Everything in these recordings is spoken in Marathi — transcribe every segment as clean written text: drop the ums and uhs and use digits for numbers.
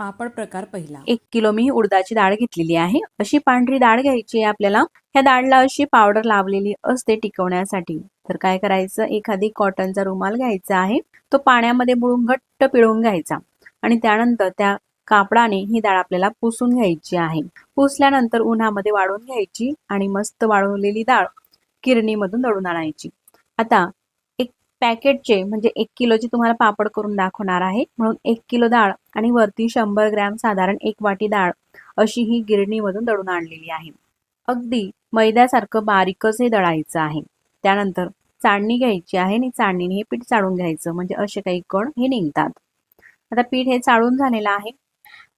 पापड प्रकार पहिला. 1 किलो मी उडदाची डाळ घेतलेली आहे. अशी पांढरी डाळ घ्यायची आहे आपल्याला. ह्या डाळला अशी पावडर लावलेली असते टिकवण्यासाठी. तर काय करायचं, एखादी कॉटनचा रुमाल घ्यायचा आहे. तो पाण्यामध्ये बुडवून घट्ट पिळून घ्यायचा आणि त्यानंतर त्या कापडाने ही डाळ आपल्याला पुसून घ्यायची आहे. पुसल्यानंतर उन्हामध्ये वाळवून घ्यायची आणि मस्त वाळवलेली डाळ गिरणीमधून दळून आणायची. आता पॅकेटचे म्हणजे 1 किलोचे तुम्हाला पापड करून दाखवणार आहे. म्हणून 1 किलो डाळ आणि वरती 100 ग्रॅम साधारण 1 वाटी डाळ अशी ही गिरणीमधून दळून आणलेली आहे. अगदी मैद्यासारखं बारीकच हे दळायचं आहे. त्यानंतर चाळणी घ्यायची आहे आणि चाळणीने हे पीठ चाळून घ्यायचं, म्हणजे असे काही कण हे निघतात. आता पीठ हे चाळून झालेलं आहे.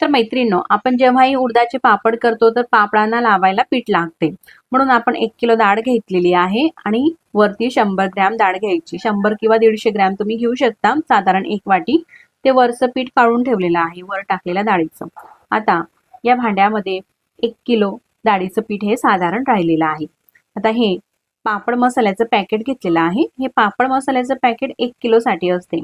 तर मैत्रिणींनो, आपण जेव्हाही उडदाचे पापड करतो तर पापडांना लावायला पीठ लागते. म्हणून आपण 1 किलो डाळ घेतलेली आहे आणि वरती 100 ग्रॅम डाळ घ्यायची. 100 किंवा 150 ग्रॅम तुम्ही घेऊ शकता. साधारण 1 वाटी ते वरचं पीठ काढून ठेवलेलं आहे वर टाकलेल्या डाळीचं. आता या भांड्यामध्ये 1 किलो डाळीचं पीठ हे साधारण राहिलेलं आहे. आता हे पापड मसाल्याचं पॅकेट घेतलेलं आहे. हे पापड मसाल्याचं पॅकेट 1 किलोसाठी असते.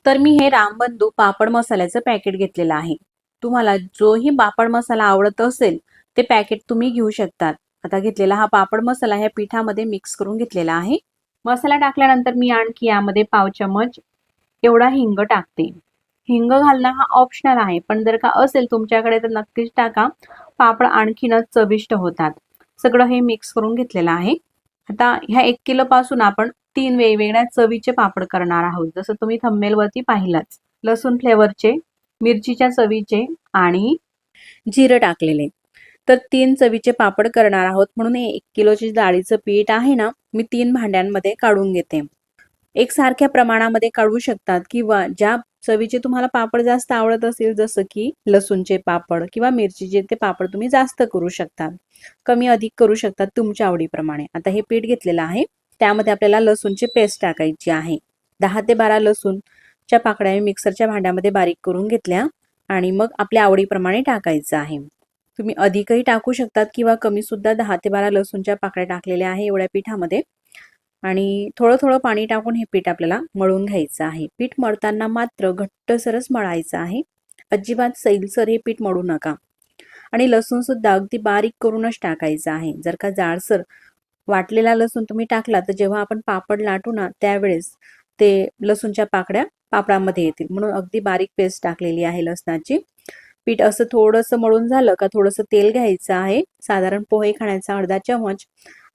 तर मी हे रामबंधू पापड मसाल्याचं पॅकेट घेतलेलं आहे. तुम्हाला जोही पापड मसाला आवडत असेल ते पॅकेट तुम्ही घेऊ शकतात. आता घेतलेला हा पापड मसाला ह्या पिठामध्ये मिक्स करून घेतलेला आहे. मसाला टाकल्यानंतर मी आणखी यामध्ये पाव चमच एवढा हिंग टाकते. हिंग घालणं हा ऑप्शनल आहे, पण जर का असेल तुमच्याकडे तर नक्कीच टाका. पापड आणखीनच चविष्ट होतात. सगळं हे मिक्स करून घेतलेलं आहे. आता ह्या 1 किलो पासून आपण 3 वेगवेगळ्या चवीचे पापड करणार आहोत. जसं तुम्ही थंबनेल वरती पाहिलाच. लसूण फ्लेवरचे, मिरचीच्या चवीचे आणि जिरं टाकलेले. तर 3 चवीचे पापड करणार आहोत. म्हणून हे 1 किलोची डाळीचं पीठ आहे ना, मी 3 भांड्यांमध्ये काढून घेते. एकसारख्या प्रमाणामध्ये काढू शकतात किंवा ज्या चवीचे तुम्हाला पापड जास्त आवडत असेल, जसं की लसूणचे पापड किंवा मिरचीचे ते पापड तुम्ही जास्त करू शकता, कमी अधिक करू शकतात तुमच्या आवडीप्रमाणे. आता हे पीठ घेतलेलं आहे. त्यामध्ये आपल्याला लसूणची पेस्ट टाकायची आहे. 10 ते 12 लसूणच्या पाकळ्या मी मिक्सरच्या भांड्यामध्ये बारीक करून घेतल्या आणि मग आपल्या आवडीप्रमाणे टाकायचं आहे. तुम्ही अधिकही टाकू शकतात किंवा कमी सुद्धा. 10 ते 12 लसूणच्या पाकळ्या टाकलेल्या आहे एवढ्या पिठामध्ये आणि थोडं थोडं पाणी टाकून हे पीठ आपल्याला मळून घ्यायचं आहे. पीठ मळताना मात्र घट्टसरच मळायचं आहे. अजिबात सैलसर हे पीठ मळू नका. आणि लसूण सुद्धा अगदी बारीक करूनच टाकायचं आहे. जर का जाडसर वाटलेला लसूण तुम्ही टाकला तर जेव्हा आपण पापड लाटू ना त्यावेळेस ते लसूणच्या पाकळ्या पापडामध्ये येतील. म्हणून अगदी बारीक पेस्ट टाकलेली आहे लसणाची. पीठ असं थोडंसं मळून झालं का थोडंसं तेल घ्यायचं आहे. साधारण पोहे खाण्याचा अर्धा चमच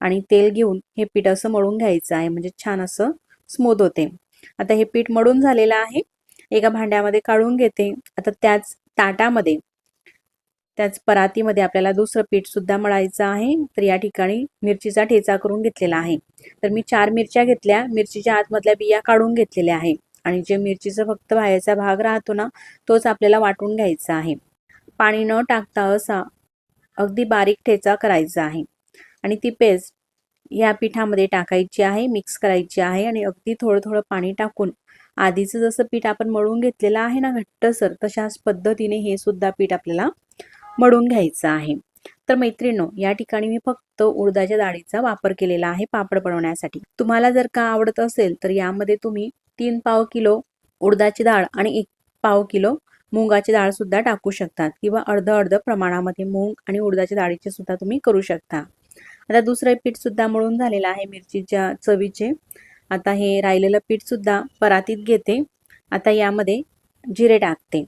आणि तेल घेऊन हे पीठ असं मळून घ्यायचं आहे, म्हणजे छान असं स्मूथ होते. आता हे पीठ मळून झालेलं आहे. एका भांड्यामध्ये काढून घेते. आता त्याच परातीमध्ये आपल्याला दुसरं पीठ सुद्धा मळायचं आहे. तर या ठिकाणी मिरचीचा ठेचा करून घेतलेला आहे. तर मी 4 मिरच्या घेतल्या. मिरचीच्या आतमधल्या बिया काढून घेतलेल्या आहे आणि जे मिरचीचा फक्त बाहेरचा भाग राहतो ना तोच आपल्याला वाटून घ्यायचा आहे. पाणी न टाकता असा अगदी बारीक ठेचा करायचा आहे आणि ती पेस्ट या पिठामध्ये टाकायची आहे, मिक्स करायची आहे आणि अगदी थोडं थोडं पाणी टाकून आधीचं जसं पीठ आपण मळून घेतलेलं आहे ना घट्टसर, तशाच पद्धतीने हे सुद्धा पीठ आपल्याला मळून घ्यायचं आहे. तर मैत्रिणींनो, या ठिकाणी मी फक्त उडदाच्या डाळीचा वापर केलेला आहे पापड बनवण्यासाठी. तुम्हाला जर का आवडत असेल तर यामध्ये तुम्ही 3 पाव किलो उडदाची डाळ आणि 1 पाव किलो मुगाची डाळ सुद्धा टाकू शकतात किंवा अर्ध प्रमाणामध्ये मूग आणि उडदाच्या डाळीचे सुद्धा तुम्ही करू शकता. आता दुसरं पीठ सुद्धा मळून झालेलं आहे मिरचीच्या चवीचे. आता हे राहिलेलं पीठ सुद्धा परातीत घेते. आता यामध्ये जिरे टाकते.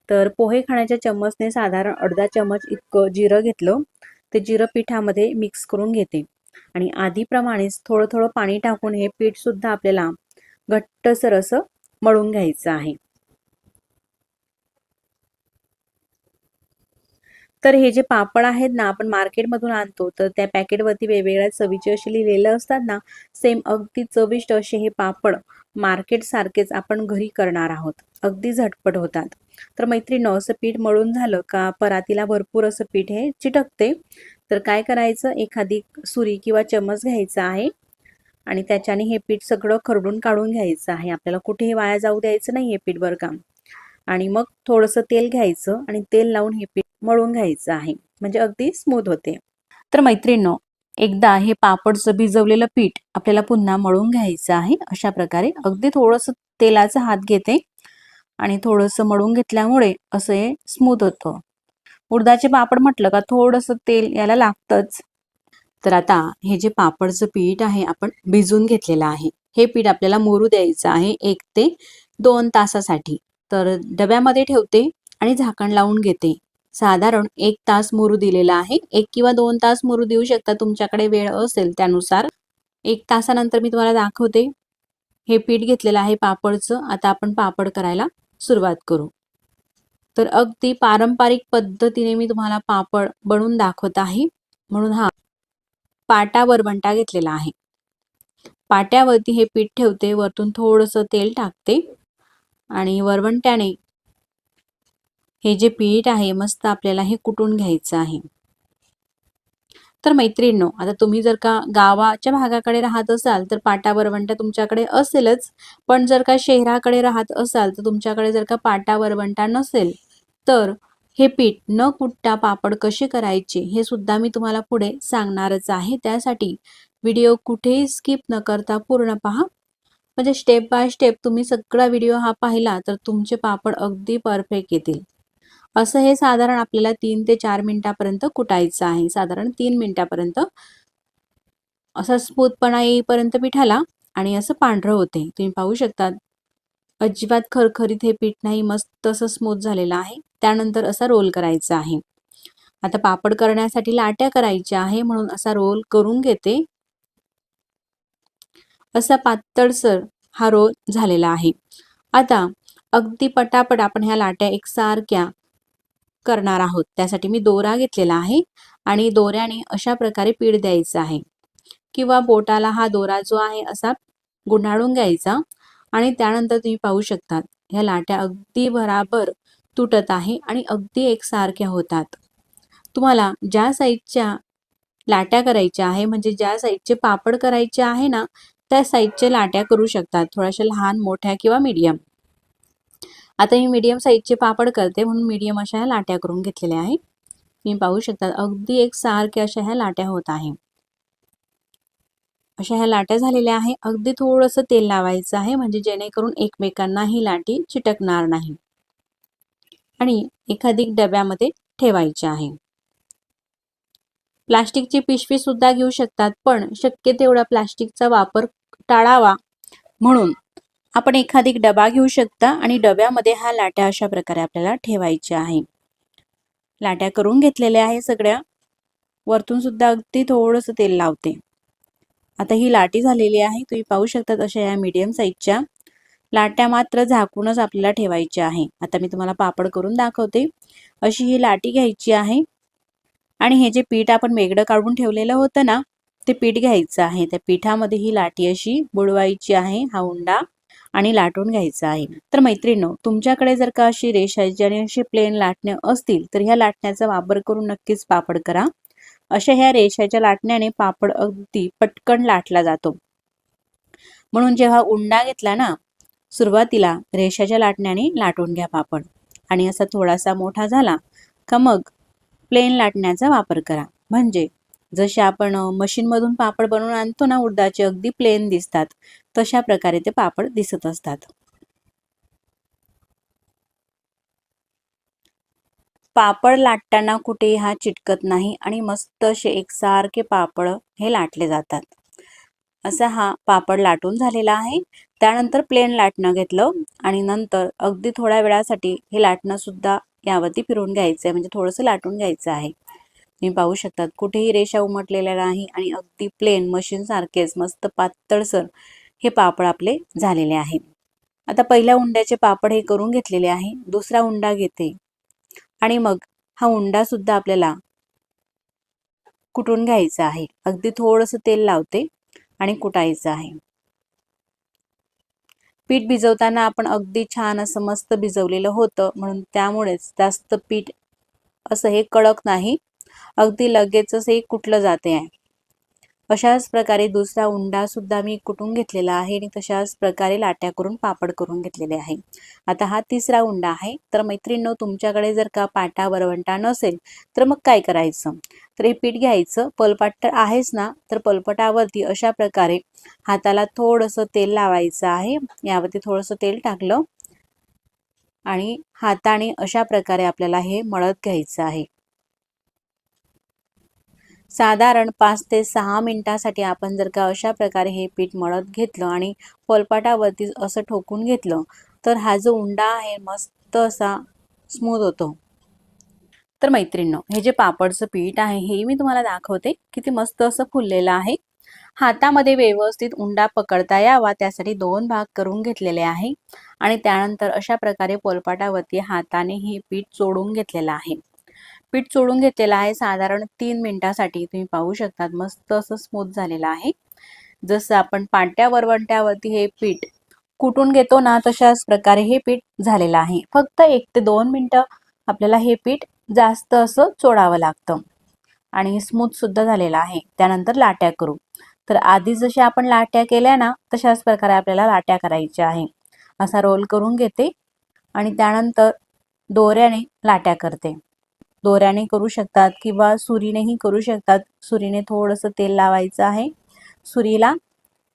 तर पोहे खाण्याच्या चम्मचने साधारण अर्धा चमच इतकं जिरं घेतलं. ते जिरं पिठामध्ये मिक्स करून घेते आणि आधीप्रमाणेच थोडं थोडं पाणी टाकून हे पीठ सुद्धा आपल्याला घट्टसर असं मळून घ्यायचं आहे. तर हे जे पापड आहेत ना आपण मार्केटमधून आणतो तर त्या पॅकेटवरती वेगवेगळ्या चवीचे असे लिहिलेलं असतात ना, सेम अगदी चविष्ट असे हे पापड मार्केट सारखेच आपण घरी करणार आहोत. अगदी झटपट होतात. तर मैत्रिणींनो, असं पीठ मळून झालं का परातीला भरपूर असं पीठ हे चिटकते. तर काय करायचं, एखादी सुरी किंवा चमच घ्यायचा आहे आणि त्याच्याने हे पीठ सगळं खरडून काढून घ्यायचं आहे. आपल्याला कुठेही वाया जाऊ द्यायचं नाही हे पीठ, बरं का. आणि मग थोडंसं तेल घ्यायचं आणि तेल लावून हे पीठ मळून घ्यायचं आहे, म्हणजे अगदी स्मूथ होते. तर मैत्रिणींनो, एकदा हे पापडचं भिजवलेलं पीठ आपल्याला पुन्हा मळून घ्यायचं आहे. अशा प्रकारे अगदी थोडंसं तेलाचा हात घेते आणि थोडंसं मळून घेतल्यामुळे असं हे स्मूथ होतं. उडदाचे पापड म्हटलं का थोडंसं तेल याला लागतंच. तर आता हे जे पापडचं पीठ आहे आपण भिजवून घेतलेलं आहे. हे पीठ आपल्याला मुरू द्यायचं आहे 1 ते 2 तासासाठी. तर डब्यामध्ये ठेवते आणि झाकण लावून घेते. साधारण 1 तास मुरू दिलेला आहे. 1 किंवा 2 तास मुरू देऊ शकता तुमच्याकडे वेळ असेल त्यानुसार. 1 तासानंतर मी तुम्हाला दाखवते. हे पीठ घेतलेलं आहे पापडचं. आता आपण पापड करायला सुरुवात करू. तर अगदी पारंपरिक पद्धतीने मी तुम्हाला पापड बनवून दाखवत आहे. म्हणून हा पाटा वरवंटा घेतलेला आहे. पाट्यावरती हे पीठ ठेवते, वरतून थोडंसं तेल टाकते आणि वरवंट्याने हे जे पीठ आहे मस्त आपल्याला हे कुटून घ्यायचं आहे. तर मैत्रिणींनो, आता तुम्ही जर का गावाच्या भागाकडे राहत असाल तर पाटा वरवंटा तुमच्याकडे असेलच, पण जर का शहराकडे राहत असाल तर तुमच्याकडे जर का पाटा वरवंटा नसेल तर हे पीठ न कुटता पापड कसे करायचे हे सुद्धा मी तुम्हाला पुढे सांगणारच आहे. त्यासाठी व्हिडिओ कुठेही स्किप न करता पूर्ण पहा. म्हणजे स्टेप बाय स्टेप तुम्ही सगळा व्हिडिओ हा पाहिला तर तुमचे पापड अगदी परफेक्ट येतील. असं हे साधारण आपल्याला 3 ते 4 मिनिटापर्यंत कुटायचं आहे. साधारण 3 मिनिटापर्यंत असा स्मूथपणा येईपर्यंत पिठाला आणि असं पांढरं होते. तुम्ही पाहू शकता अजिबात खरखरीत हे पीठ नाही, मस्त असं स्मूथ झालेलं आहे. त्यानंतर असा रोल करायचा आहे. आता पापड करण्यासाठी लाट्या करायच्या आहे म्हणून असा रोल करून घेते. असा पातळसर हा रोल झालेला आहे. आता अगदी पटापट आपण ह्या लाट्या एकसारख्या करणार आहोत. त्यासाठी मी दोरा घेतलेला आहे आणि दोऱ्याने अशा प्रकारे पीठ द्यायचं आहे किंवा बोटाला हा दोरा जो आहे असा गुंडाळून घ्यायचा आणि त्यानंतर तुम्ही पाहू शकता ह्या लाट्या अगदी बराबर तुटत आहे आणि अगदी एकसारख्या होतात. तुम्हाला ज्या साईजच्या लाट्या करायच्या आहे म्हणजे ज्या साईजचे पापड करायचे आहे ना त्या साईजच्या लाट्या करू शकतात. थोड्याशा लहान, मोठ्या किंवा मीडियम. आता मी मीडियम साईजचे पापड करते म्हणून मीडियम अशा ह्या लाट्या करून घेतलेल्या आहे. तुम्ही पाहू शकता अगदी एकसारख्या अशा ह्या लाट्या होत आहे. अशा ह्या लाट्या झालेल्या आहे. अगदी थोडंसं तेल लावायचं आहे म्हणजे जेणेकरून एकमेकांना ही लाटी चिटकणार नाही आणि एखादी डब्यामध्ये ठेवायची आहे. प्लास्टिकची पिशवी सुद्धा घेऊ शकतात, पण शक्य तेवढा प्लास्टिकचा वापर टाळावा म्हणून आपण एखादी डबा घेऊ शकता आणि डब्यामध्ये ह्या लाट्या अशा प्रकारे आपल्याला ठेवायच्या आहे. लाट्या करून घेतलेल्या आहे सगळ्या. वरतून सुद्धा अगदी थोडंसं तेल लावते. आता ही लाटी झालेली आहे. तुम्ही पाहू शकता अशा या मीडियम साईजच्या लाट्या मात्र झाकूनच आपल्याला ठेवायच्या आहे. आता मी तुम्हाला पापड करून दाखवते. अशी ही लाटी घ्यायची आहे आणि हे जे पीठ आपण वेगळं काढून ठेवलेलं होतं ना ते पीठ घ्यायचं आहे. त्या पिठामध्ये ही लाटी अशी बुडवायची आहे, हा उंडा, आणि लाटून घ्यायचा आहे. तर मैत्रिणींनो, तुमच्याकडे जर का अशी रेषाची आणि अशी प्लेन लाटण्या असतील तर ह्या लाटण्याचा वापर करून नक्कीच पापड करा. अशा ह्या रेषाच्या लाटण्याने पापड अगदी पटकन लाटला जातो. म्हणून जेव्हा उंडा घेतला ना सुरुवातीला रेषाच्या लाटण्याने लाटून घ्या पापड आणि असा थोडासा मोठा झाला का मग प्लेन लाटण्याचा वापर करा. म्हणजे जसे आपण मशीनमधून पापड बनवून आणतो ना उडदाचे, अगदी प्लेन दिसतात, तशा प्रकारे ते पापड दिसत असतात. पापड लाटताना कुठे हा चिटकत नाही आणि मस्त असे एकसारखे पापड हे लाटले जातात. असा हा पापड लाटून झालेला आहे. त्यानंतर प्लेन लाटणं घेतलं आणि नंतर अगदी थोड्या वेळासाठी हे लाटणं सुद्धा यावरती फिरवून घ्यायचं आहे, म्हणजे थोडंसं लाटून घ्यायचं आहे. तुम्ही पाहू शकतात कुठेही रेषा उमटलेल्या नाही आणि अगदी प्लेन मशीन सारखेच मस्त पातळसर हे पापड आपले झालेले आहे. आता पहिल्या उंड्याचे पापड हे करून घेतलेले आहे. दुसरा उंडा घेते आणि मग हा उंडा सुद्धा आपल्याला कुटून घ्यायचा आहे. अगदी थोडंसं तेल लावते आणि कुटायचं आहे. पीठ भिजवताना आपण अगदी छान असं मस्त भिजवलेलं होतं म्हणून त्यामुळेच जास्त पीठ असं हे कडक नाही, अगदी लगेचच हे कुटलं जाते आहे. अशाच प्रकारे दुसरा उंडा सुद्धा मी कुटून घेतलेला आहे आणि तशाच प्रकारे लाट्या करून पापड करून घेतलेले आहे. आता हा तिसरा उंडा आहे. तर मैत्रिणींनो, तुमच्याकडे जर का पाटा वरवंटा नसेल तर मग काय करायचं, तर हे पीठ घ्यायचं, पलपाट तर आहेच ना, तर पलपटावरती अशा प्रकारे हाताला थोडंसं तेल लावायचं आहे. यावरती थोडंसं तेल टाकलं आणि हाताने अशा प्रकारे आपल्याला हे मळत घ्यायचं आहे। साधारण 5 ते 6 मिनिटांसाठी आपण जर का अशा प्रकारे हे पीठ मळत घेतलं आणि पोलपाटावरती असं ठोकून घेतलं तर हा जो उंडा आहे मस्त असा स्मूथ होतो। तर मैत्रिणींनो, हे जे पापडचं पीठ आहे हे मी तुम्हाला दाखवते किती मस्त असं फुललेलं आहे। हातामध्ये व्यवस्थित उंडा पकडता यावा त्यासाठी 2 भाग करून घेतलेले आहे आणि त्यानंतर अशा प्रकारे पोलपाटावरती हाताने हे पीठ चोळून घेतलेलं आहे। पीठ चोळून घेतलेलं आहे साधारण 3 मिनिटांसाठी। तुम्ही पाहू शकता मस्त असं स्मूथ झालेलं आहे। जसं आपण पाट्या वरवंट्यावरती हे पीठ कुटून घेतो ना तशाच प्रकारे हे पीठ झालेलं आहे। फक्त 1 ते 2 मिनिटं आपल्याला हे पीठ जास्त असं चोळावं लागतं आणि स्मूथ सुद्धा झालेलं आहे। त्यानंतर लाट्या करू। तर आधी जशी आपण लाट्या केल्या ना तशाच प्रकारे आपल्याला लाट्या करायच्या आहे। असा रोल करून घेते आणि त्यानंतर दोऱ्याने लाट्या करते। दोऱ्याने करू शकतात किंवा सुरीनेही करू शकतात। सुरीने थोडंसं तेल लावायचं आहे सुरीला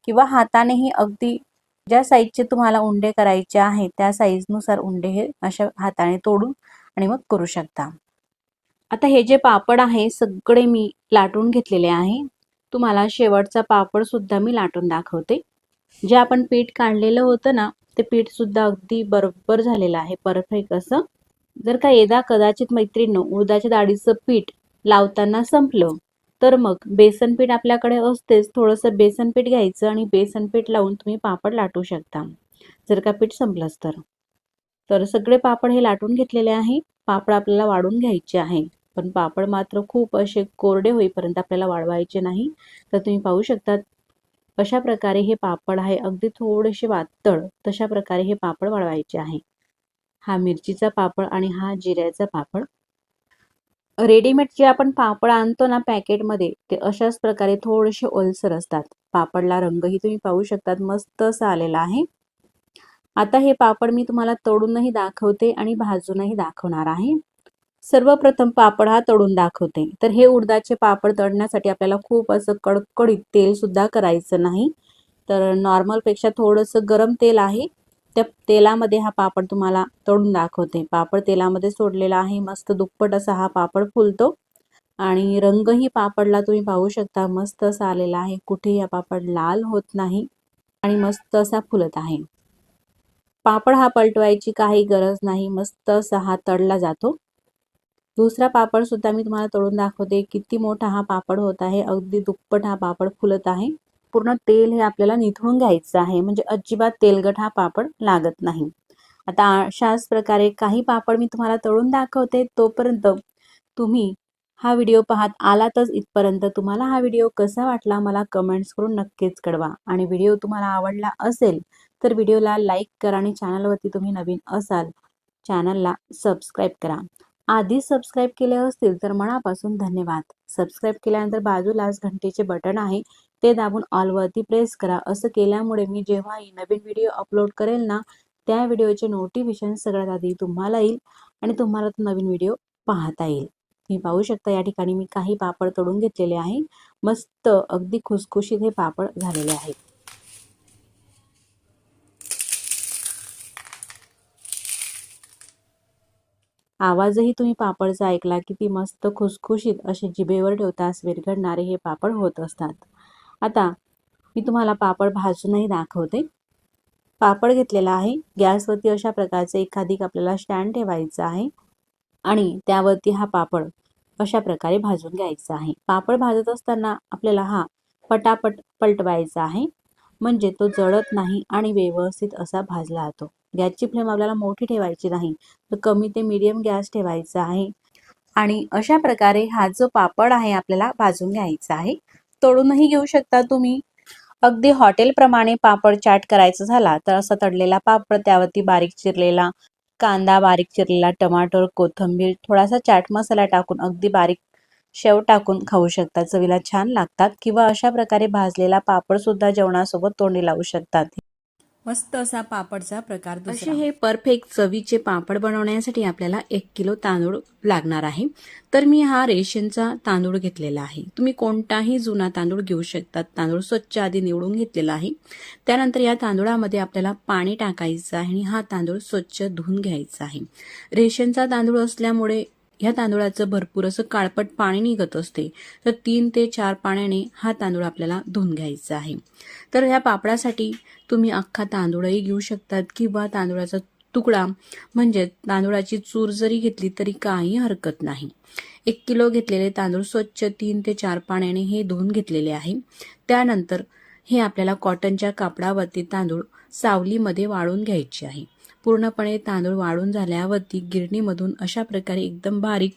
किंवा हातानेही अगदी ज्या साईजचे तुम्हाला उंडे करायचे आहे त्या साईजनुसार उंडे हे अशा हाताने तोडून आणि मग करू शकता। आता हे जे पापड आहे सगळे मी लाटून घेतलेले आहे। तुम्हाला शेवटचा पापड सुद्धा मी लाटून दाखवते। जे आपण पीठ काढलेलं होतं ना ते पीठ सुद्धा अगदी बरोबर झालेलं आहे, परफेक्ट असं। जर का यदा कदाचित मैत्रिणींनो उडदाच्या डाळीचं पीठ लावताना संपलं तर मग बेसन पीठ आपल्याकडे असतेच, थोडंसं बेसन पीठ घ्यायचं आणि बेसन पीठ लावून तुम्ही पापड लाटू शकता जर का पीठ संपलंच तर सगळे पापड हे लाटून घेतलेले आहे। पापड आपल्याला वाढून घ्यायचे आहे, पण पापड मात्र खूप असे कोरडे होईपर्यंत आपल्याला वाळवायचे नाही। तर तुम्ही पाहू शकता अशा प्रकारे हे पापड आहे अगदी थोडेसे पातळ, तशा प्रकारे हे पापड वाळवायचे आहे। हा मिरचीचा पापड आणि हा जिऱ्याचा पापड। रेडीमेड जे आपण पापड आणतो ना पॅकेटमध्ये ते अशाच प्रकारे थोडेसे ओलसर असतात। पापडला रंगही तुम्ही पाहू शकता मस्त असा आलेला आहे। आता हे पापड मी तुम्हाला तळूनही दाखवते आणि भाजूनही दाखवणार आहे। सर्वप्रथम पापड हा तळून दाखवते। तर हे उडदाचे पापड तळण्यासाठी आपल्याला खूप असं कडकडीत तेल सुद्धा करायचं नाही, तर नॉर्मल पेक्षा थोडंसं गरम तेल आहे त्या तेलामध्ये हा पापड तुम्हाला तळून दाखवते। पापड तेलामध्ये सोडलेला आहे, मस्त दुप्पट असा हा पापड फुलतो आणि रंगही पापडला तुम्ही पाहू शकता मस्त असा आलेला आहे। कुठेही हा पापड लाल होत नाही आणि मस्त असा फुलत आहे। पापड हा पलटवायची काही गरज नाही, मस्त असा हा तळला जातो। दुसरा पापड सुद्धा मी तुम्हाला तळून दाखवते। किती मोठा हा पापड होत आहे, अगदी दुप्पट हा पापड फुलत आहे। पूर्ण तेल हे आपल्याला निथळून घ्यायचं आहे, म्हणजे अजिबात तेलकट हा पापड लागत नाही। आता अशाच प्रकारे काही पापड मी तुम्हाला तळून दाखवते। तोपर्यंत तुम्ही हा व्हिडिओ पाहत आलातच इथपर्यंत, तुम्हाला हा व्हिडिओ कसा वाटला मला कमेंट्स करून नक्कीच कळवा आणि व्हिडिओ तुम्हाला आवडला असेल तर व्हिडिओला लाईक करा आणि चॅनलवरती तुम्ही नवीन असाल चॅनलला सबस्क्राईब करा। आधी सबस्क्राईब केले असतील तर मनापासून धन्यवाद। सबस्क्राईब केल्यानंतर बाजूलाच घंटेचे बटन आहे ते दाबून ऑलवरती प्रेस करा। असं केल्यामुळे मी जेव्हाही नवीन व्हिडिओ अपलोड करेल ना त्या व्हिडिओचे नोटिफिकेशन सगळ्यात आधी तुम्हाला येईल आणि तुम्हाला तो नवीन व्हिडिओ पाहता येईल। तुम्ही पाहू शकता या ठिकाणी मी काही पापड तळून घेतलेले आहे। मस्त अगदी खुसखुशीत हे पापड झालेले आहेत। आवाजही तुम्ही पापडचा ऐकला, किती मस्त खुसखुशीत असे जिभेवर ठेवताच विरघळणारे हे पापड होत असतात। आता मी तुम्हाला पापड भाजूनही दाखवते। पापड घेतलेला आहे, गॅसवरती अशा प्रकारचे एखादी आपल्याला स्टँड ठेवायचं आहे आणि त्यावरती हा पापड अशा प्रकारे भाजून घ्यायचा आहे। पापड भाजत असताना आपल्याला हा पटापट पलटवायचा आहे, म्हणजे तो जळत नाही आणि व्यवस्थित असा भाजला जातो। गॅसची फ्लेम आपल्याला मोठी ठेवायची नाही, तर कमी ते मीडियम गॅस ठेवायचा आहे आणि अशा प्रकारे हा जो पापड आहे आपल्याला भाजून घ्यायचा आहे। तळूनही घेऊ शकता तुम्ही। अगदी हॉटेलप्रमाणे पापड चाट करायचा झाला तर असा तळलेला पापड, त्यावरती बारीक चिरलेला कांदा, बारीक चिरलेला टमाटर, कोथिंबीर, थोडासा चाट मसाला टाकून अगदी बारीक शेव टाकून खाऊ शकता, चवीला छान लागतात। किंवा अशा प्रकारे भाजलेला पापड सुद्धा जेवणासोबत तोंडी लावू शकतात। मस्त असा पापडचा प्रकार दुसरा। असे हे परफेक्ट चवीचे पापड बनवण्यासाठी आपल्याला 1 किलो तांदूळ लागणार आहे। तर मी हा रेशनचा तांदूळ घेतलेला आहे। तुम्ही कोणताही जुना तांदूळ घेऊ शकतात। तांदूळ स्वच्छ आधी निवडून घेतलेला आहे। त्यानंतर या तांदूळामध्ये आपल्याला पाणी टाकायचं आहे आणि हा तांदूळ स्वच्छ धुवून घ्यायचा आहे। रेशनचा तांदूळ असल्यामुळे ह्या तांदूळाचं भरपूर असं काळपट पाणी निघत असते। तर 3 ते 4 पाण्याने हा तांदूळ आपल्याला धुवून घ्यायचा आहे। तर ह्या पापडासाठी तुम्ही अख्खा तांदूळही घेऊ शकतात किंवा तांदूळाचा तुकडा म्हणजे तांदूळाची चूर जरी घेतली तरी काही हरकत नाही। 1 किलो घेतलेले तांदूळ स्वच्छ 3 ते 4 पाण्याने हे धुवून घेतलेले आहे। त्यानंतर हे आपल्याला कॉटनच्या कापडावरती तांदूळ सावलीमध्ये वाळून घ्यायचे आहे। पूर्णपणे तांदूळ वाळून झाल्यावरती गिरणीमधून अशा प्रकारे एकदम बारीक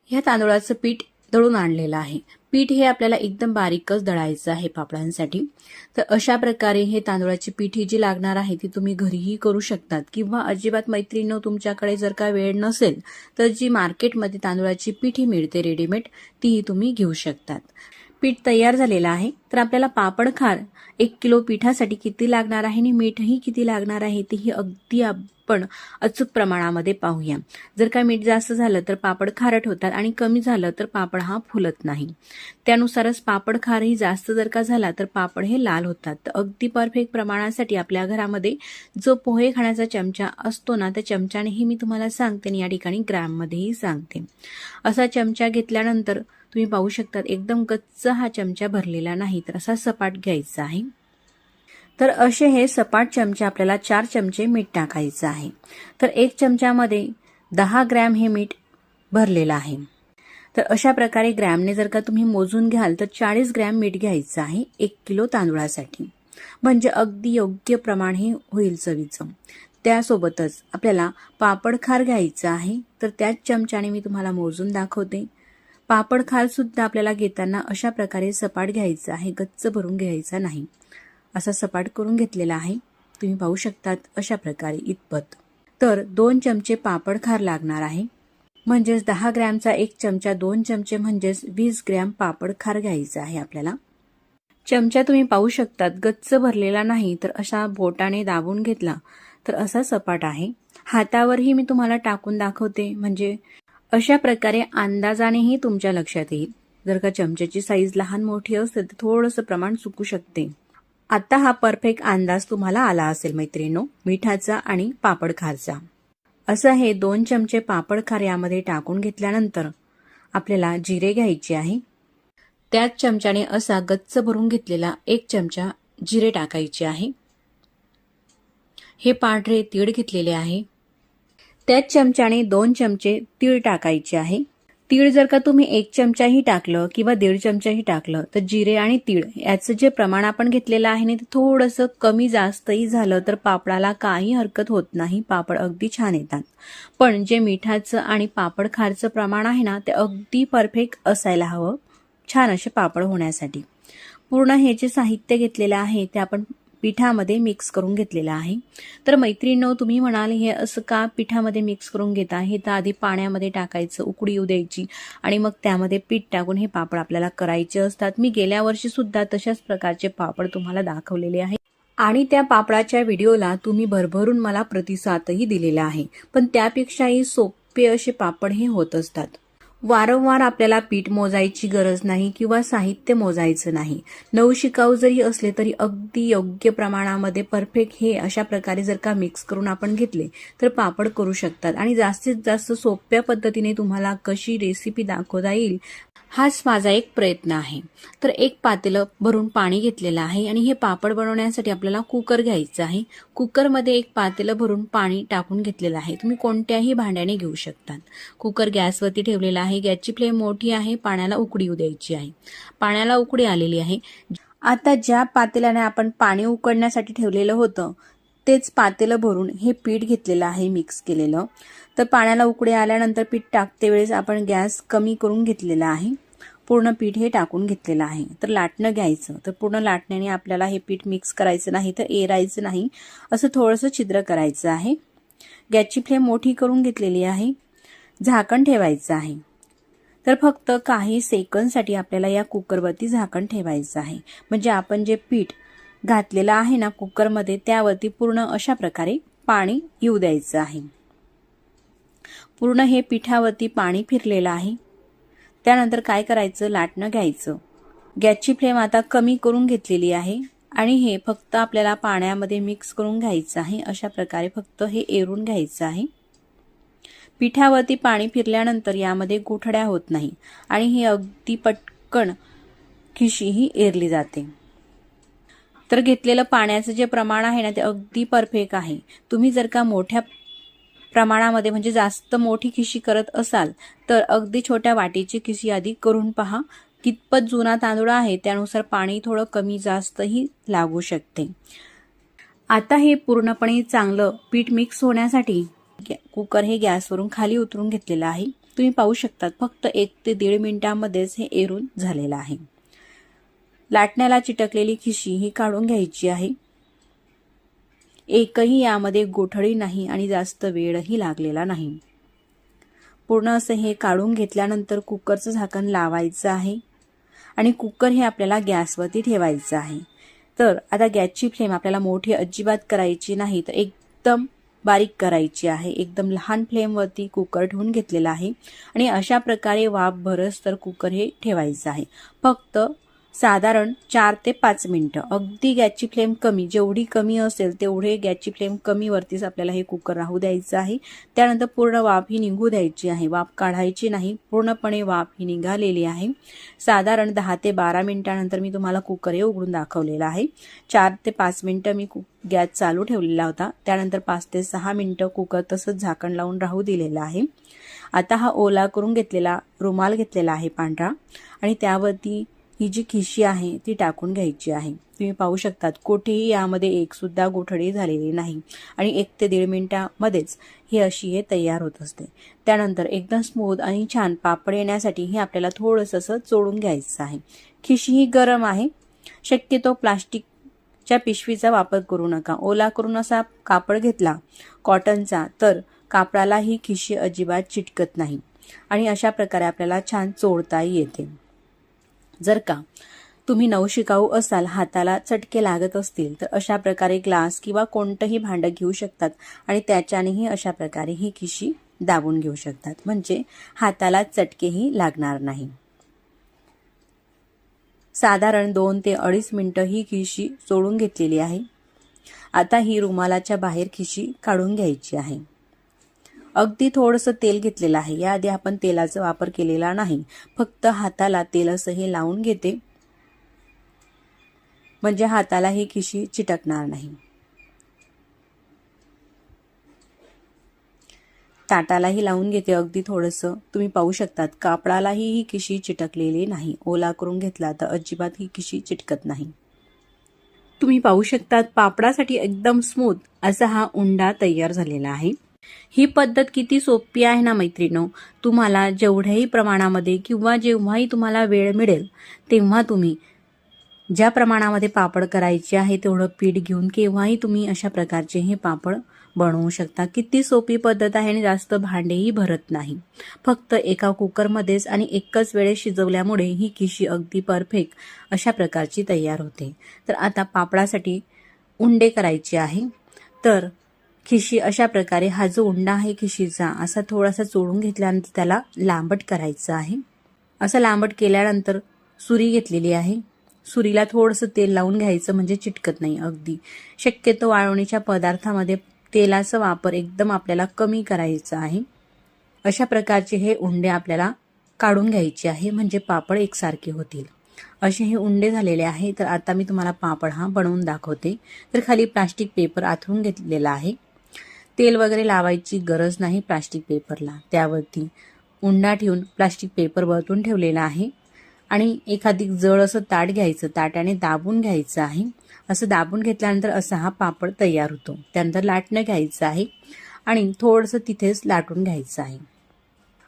ह्या तांदूळाचं पीठ दळून आणलेलं आहे। पीठ हे आपल्याला एकदम बारीकच दळायचं आहे पापडांसाठी। तर अशा प्रकारे हे तांदूळाची पिठी जी लागणार आहे ती तुम्ही घरीही करू शकतात किंवा अजिबात मैत्रिणींनो तुमच्याकडे जर का वेळ नसेल तर जी मार्केटमध्ये तांदूळाची पिठी मिळते रेडीमेड तीही तुम्ही घेऊ शकतात। पीठ तयार झालेलं आहे। तर आपल्याला पापड खार 1 किलो पिठासाठी किती लागणार आहे आणि मीठही किती लागणार आहे तेही अगदी आपण अचूक प्रमाणामध्ये पाहूया। जर का मीठ जास्त झालं तर पापड खारट होतात आणि कमी झालं तर पापड हा फुलत नाही। त्यानुसारच पापड खारही जास्त जर का झाला तर पापड हे लाल होतात। तर अगदी परफेक्ट प्रमाणासाठी आपल्या घरामध्ये जो पोहे खाण्याचा चमचा असतो ना त्या चमच्यानेही मी तुम्हाला सांगते आणि या ठिकाणी ग्रॅम मध्येही सांगते। असा चमचा घेतल्यानंतर तुम्ही पाहू शकता एकदम गच्च हा चमचा भरलेला नाही तर असा सपाट घ्यायचा आहे। तर असे हे सपाट चमचे आपल्याला 4 चमचे मीठ टाकायचं आहे। तर 1 चमच्यामध्ये 10 ग्रॅम हे मीठ भरलेलं आहे। तर अशा प्रकारे ग्रॅमने जर का तुम्ही मोजून घ्याल तर 40 ग्रॅम मीठ घ्यायचं आहे 1 किलो तांदूळासाठी। म्हणजे अगदी योग्य प्रमाण हे होईल चवीचं। त्यासोबतच आपल्याला पापड खार घ्यायचं आहे। तर त्याच चमच्याने मी तुम्हाला मोजून दाखवते। पापड खार सुद्धा आपल्याला घेताना अशा प्रकारे सपाट घ्यायचा आहे, गच्च भरून घ्यायचा नाही। असा सपाट करून घेतलेला आहे। तुम्ही पाहू शकतात अशा प्रकारे इतपत। तर 2 चमचे पापड खार लागणार आहे। म्हणजेच 10 ग्रॅमचा 1 चमचा 2 चमचे म्हणजेच 20 ग्रॅम पापड खार घ्यायचा आहे आपल्याला। चमचा तुम्ही पाहू शकतात गच्च भरलेला नाही तर अशा बोटाने दाबून घेतला तर असा सपाट आहे। हातावरही मी तुम्हाला टाकून दाखवते म्हणजे अशा प्रकारे अंदाजानेही तुमच्या लक्षात येईल। जर का चमच्याची साईज लहान मोठी असेल तर थोडंसं प्रमाण चुकू शकते। आता हा परफेक्ट अंदाज तुम्हाला आला असेल मैत्रिणींनो मिठाचा आणि पापड खारचा। असं हे 2 चमचे पापड खार यामध्ये टाकून घेतल्यानंतर आपल्याला जिरे घ्यायचे आहे। त्याच चमच्याने असा गच्च भरून घेतलेला 1 चमचा जिरे टाकायचे आहे। हे पांढरे तीळ घेतलेले आहे। त्याच चमच्याने 2 चमचे तीळ टाकायचे आहे। तीळ जर का तुम्ही 1 चमचाही टाकलं किंवा 1.5 चमचाही टाकलं तर जिरे आणि तीळ याचं जे प्रमाण आपण घेतलेलं आहे ना ते थोडंसं कमी जास्तही झालं तर पापडाला काही हरकत होत नाही। पापड अगदी छान येतात। पण जे मिठाचं आणि पापड खारचं प्रमाण आहे ना ते अगदी परफेक्ट असायला हवं छान असे पापड होण्यासाठी। पूर्ण हे जे साहित्य घेतलेलं आहे ते आपण पिठामध्ये मिक्स करून घेतलेलं आहे। तर मैत्रिणींनो तुम्ही म्हणाल हे असं का पिठामध्ये मिक्स करून घेता? हे तर आधी पाण्यामध्ये टाकायचं, उकळी येऊ द्यायची आणि मग त्यामध्ये पीठ टाकून हे पापड आपल्याला करायचे असतात। मी गेल्या वर्षी सुद्धा तशाच प्रकारचे पापड तुम्हाला दाखवलेले आहे आणि त्या पापडाच्या व्हिडिओला तुम्ही भरभरून मला प्रतिसादही दिलेला आहे। पण त्यापेक्षाही सोपे असे पापड हे होत असतात। वारंवार आपल्याला पीठ मोजायची गरज नाही किंवा साहित्य मोजायचं नाही। नवशिकाऊ जरी असले तरी अगदी योग्य प्रमाणामध्ये परफेक्ट हे अशा प्रकारे जर का मिक्स करून आपण घेतले तर पापड करू शकतात आणि जास्तीत जास्त सोप्या पद्धतीने तुम्हाला कशी रेसिपी दाखवता येईल हाच माझा एक प्रयत्न आहे। तर 1 पातेलं भरून पाणी घेतलेलं आहे आणि हे पापड बनवण्यासाठी आपल्याला कुकर घ्यायचं आहे। कुकरमध्ये 1 पातेलं भरून पाणी टाकून घेतलेलं आहे। तुम्ही कोणत्याही भांड्याने घेऊ शकतात। कुकर गॅसवरती ठेवलेला आहे। गॅसची फ्लेम मोठी आहे। पाण्याला उकळी येऊ द्यायची आहे। पाण्याला उकळी आलेली आहे। आता ज्या पातेल्याने आपण पाणी उकळण्यासाठी ठेवलेलं होतं तेच पातेलं भरून हे पीठ घेतलेलं आहे मिक्स केलेलं। तर पाण्याला उकळी आल्यानंतर पीठ टाकते वेळेस आपण गॅस कमी करून घेतलेला आहे। पूर्ण पीठ हे टाकून घेतलेलं आहे। तर लाटणं घ्यायचं। तर पूर्ण लाटण्याने आपल्याला हे पीठ मिक्स करायचं नाही तर एरायचं नाही, असं थोडंसं छिद्र करायचं आहे। गॅसची फ्लेम मोठी करून घेतलेली आहे। झाकण ठेवायचं आहे। तर फक्त काही सेकंदसाठी आपल्याला या कुकरवरती झाकण ठेवायचं आहे। म्हणजे आपण जे पीठ घातलेला आहे ना कुकरमध्ये, त्यावरती पूर्ण अशा प्रकारे पाणी येऊ द्यायचं आहे. पूर्ण हे पिठावरती पाणी फिरलेलं आहे. त्यानंतर काय करायचं, लाटणं घ्यायचं. गॅसची फ्लेम आता कमी करून घेतलेली आहे आणि हे फक्त आपल्याला पाण्यामध्ये मिक्स करून घ्यायचं आहे. अशा प्रकारे फक्त हे एरून घ्यायचं आहे. पिठावरती पाणी फिरल्यानंतर यामध्ये गुठळ्या होत नाही आणि हे अगदी पटकन खिशी ही एरली जाते. तर घेतलेलं पाण्याचं जे प्रमाण आहे ना ते अगदी परफेक्ट आहे. तुम्ही जर का मोठ्या प्रमाणामध्ये म्हणजे जास्त मोठी खिशी करत असाल तर अगदी छोट्या वाटीची खिशी आधी करून पहा. कितपत जुना तांदूळ आहे त्यानुसार पाणी थोडं कमी जास्तही लागू शकते. आता हे पूर्णपणे चांगलं पीठ मिक्स होण्यासाठी कुकर हे गॅसवरून खाली उतरून घेतलेलं आहे. तुम्ही पाहू शकतात फक्त 1 ते 1.5 मिनिटांमध्येच हे एरून झालेलं आहे. लाटण्याला चिटकलेली खिशी ही काढून घ्यायची आहे. एकही यामध्ये गोठळी नाही आणि जास्त वेळही लागलेला नाही. पूर्ण असं हे काढून घेतल्यानंतर कुकरचं झाकण लावायचं आहे आणि कुकर हे आपल्याला गॅसवरती ठेवायचं आहे. तर आता गॅसची फ्लेम आपल्याला मोठी अजिबात करायची नाही, तर एकदम बारीक करायची आहे. एकदम लहान फ्लेमवरती कुकर ठेवून घेतलेला आहे आणि अशा प्रकारे वाफ भरस तर कुकर हे ठेवायचं आहे. फक्त साधारण 4 ते 5 मिनिटं. अगदी गॅसची फ्लेम कमी, जेवढी कमी असेल तेवढे गॅसची फ्लेम कमीवरतीच आपल्याला हे कुकर राहू द्यायचं आहे. त्यानंतर पूर्ण वाफ ही निघू द्यायची आहे. वाफ काढायची नाही, पूर्णपणे वाफ ही निघालेली आहे. साधारण 10 ते 12 मिनिटानंतर मी तुम्हाला कुकर हे उघडून दाखवलेला आहे. 4 ते 5 मिनिटं मी गॅस चालू ठेवलेला होता. त्यानंतर 5 ते 6 मिनिटं कुकर तसंच झाकण लावून राहू दिलेला आहे. आता हा ओला करून घेतलेला रुमाल घेतलेला आहे पांढरा आणि त्यावरती ही जी खिशी आहे ती टाकून घ्यायची आहे. तुम्ही पाहू शकतात कुठेही यामध्ये एक सुद्धा गोठडी झालेली नाही आणि 1 ते 1.5 मिनिटामध्येच ही अशी हे तयार होत असते. त्यानंतर एकदम स्मूथ आणि छान पापड येण्यासाठी हे आपल्याला थोडंसं चोळून घ्यायचं आहे. खिशी ही गरम आहे. शक्यतो प्लास्टिकच्या पिशवीचा वापर करू नका. ओला करून असा कापड घेतला कॉटनचा तर कापडाला ही खिशी अजिबात चिटकत नाही आणि अशा प्रकारे आपल्याला छान चोळताही येते. जर का तुम्ही नवशिकाऊ असाल, हाताला चटके लागत असतील तर अशा प्रकारे ग्लास किंवा कोणतंही भांडं घेऊ शकतात आणि त्याच्यानेही अशा प्रकारे ही खिशी दाबून घेऊ शकतात, म्हणजे हाताला चटकेही लागणार नाही. साधारण 2 ते 2.5 मिनिटं ही खिशी चोळून घेतलेली आहे. आता ही रुमालाच्या बाहेर खिशी काढून घ्यायची आहे. अगदी थोडंसं तेल घेतलेलं आहे. याआधी आपण तेलाचा वापर केलेला नाही. फक्त हाताला तेल असं हे लावून घेते, म्हणजे हाताला ही खिशी चिटकणार नाही. ताटालाही लावून घेते अगदी थोडंसं. तुम्ही पाहू शकतात कापडालाही ही खिशी चिटकलेली नाही. ओला करून घेतला तर अजिबात ही खिशी चिटकत नाही. तुम्ही पाहू शकतात पापडासाठी एकदम स्मूथ असा हा उंडा तयार झालेला आहे. ही पद्धत किती सोपी आहे ना मैत्रिणो. तुम्हाला जेवढ्याही प्रमाणामध्ये किंवा जेव्हाही तुम्हाला वेळ मिळेल तेव्हा तुम्ही ज्या प्रमाणामध्ये पापड करायचे आहे तेवढं पीठ घेऊन केव्हाही तुम्ही अशा प्रकारचे हे पापड बनवू शकता. किती सोपी पद्धत आहे आणि जास्त भांडेही भरत नाही. फक्त एका कुकरमध्येच आणि एकच वेळेस शिजवल्यामुळे ही खिशी अगदी परफेक्ट अशा प्रकारची तयार होते. तर आता पापडासाठी उंडे करायचे आहे. तर खिशी अशा प्रकारे हा जो उंडा आहे खिशीचा असा थोडासा चोळून घेतल्यानंतर त्याला लांबट करायचं आहे. असं लांबट केल्यानंतर सुरी घेतलेली आहे. सुरीला थोडंसं तेल लावून घ्यायचं म्हणजे चिटकत नाही. अगदी शक्यतो वाळवणीच्या पदार्थामध्ये तेलाचा वापर एकदम आपल्याला कमी करायचा आहे. अशा प्रकारचे हे उंडे आपल्याला काढून घ्यायचे आहे म्हणजे पापड एकसारखे होतील. असे हे उंडे झालेले आहे. तर आता मी तुम्हाला पापड हा बनवून दाखवते. तर खाली प्लास्टिक पेपर आथरून घेतलेला आहे. तेल वगैरे लावायची गरज नाही प्लास्टिक पेपरला. त्यावरती उंडा ठेवून प्लास्टिक पेपर वरतून ठेवलेला आहे आणि एखादी जड असं ताट घ्यायचं, ताटाने दाबून घ्यायचं आहे. असं दाबून घेतल्यानंतर असा हा पापड तयार होतो. त्यानंतर लाटणं घ्यायचं आहे आणि थोडंसं तिथेच लाटून घ्यायचं आहे.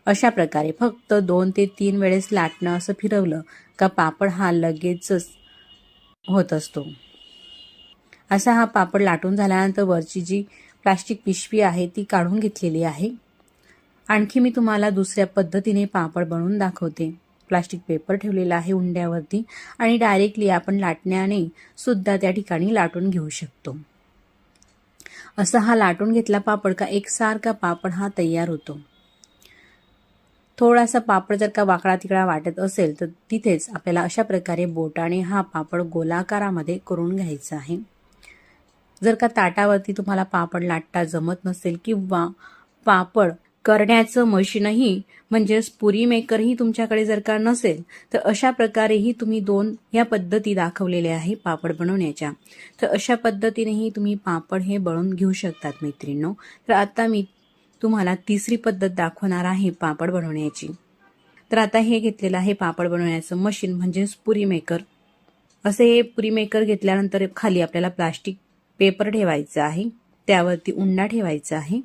अशा प्रकारे फक्त 2 ते 3 वेळेस लाटणं असं फिरवलं का पापड हा लगेचच होत असतो. असा हा पापड लाटून झाल्यानंतर वरची जी प्लास्टिक पिशवी आहे ती काढून घेतलेली आहे. आणखी मी तुम्हाला दुसऱ्या पद्धतीने पापड बनवून दाखवते. प्लास्टिक पेपर ठेवलेला आहे उंड्यावरती आणि डायरेक्टली आपण लाटण्याने सुद्धा त्या ठिकाणी लाटून घेऊ शकतो. असा हा लाटून घेतला पापड का एकसारखा पापड हा तयार होतो. थोडासा पापड जर का वाकडा तिकडा वाटत असेल तर तिथेच आपल्याला अशा प्रकारे बोटाने हा पापड गोलाकारामध्ये करून घ्यायचा आहे. जर का ताटावरती तुम्हाला पापड लाटता जमत नसेल किंवा पापड करण्याचं मशीनही म्हणजेच पुरी मेकरही तुमच्याकडे जर का नसेल तर अशा प्रकारेही तुम्ही 2 या पद्धती दाखवलेल्या आहे पापड बनवण्याच्या. तर अशा पद्धतीनेही तुम्ही पापड हे बनवून घेऊ शकतात मैत्रिणींनो. तर आता मी तुम्हाला तिसरी पद्धत दाखवणार आहे पापड बनवण्याची. तर आता हे घेतलेलं आहे पापड बनवण्याचं मशीन म्हणजेच पुरी मेकर. असे हे पुरी मेकर घेतल्यानंतर खाली आपल्याला प्लास्टिक पेपर ठेवायचा आहे, त्यावरती उंडा ठेवायचा आहे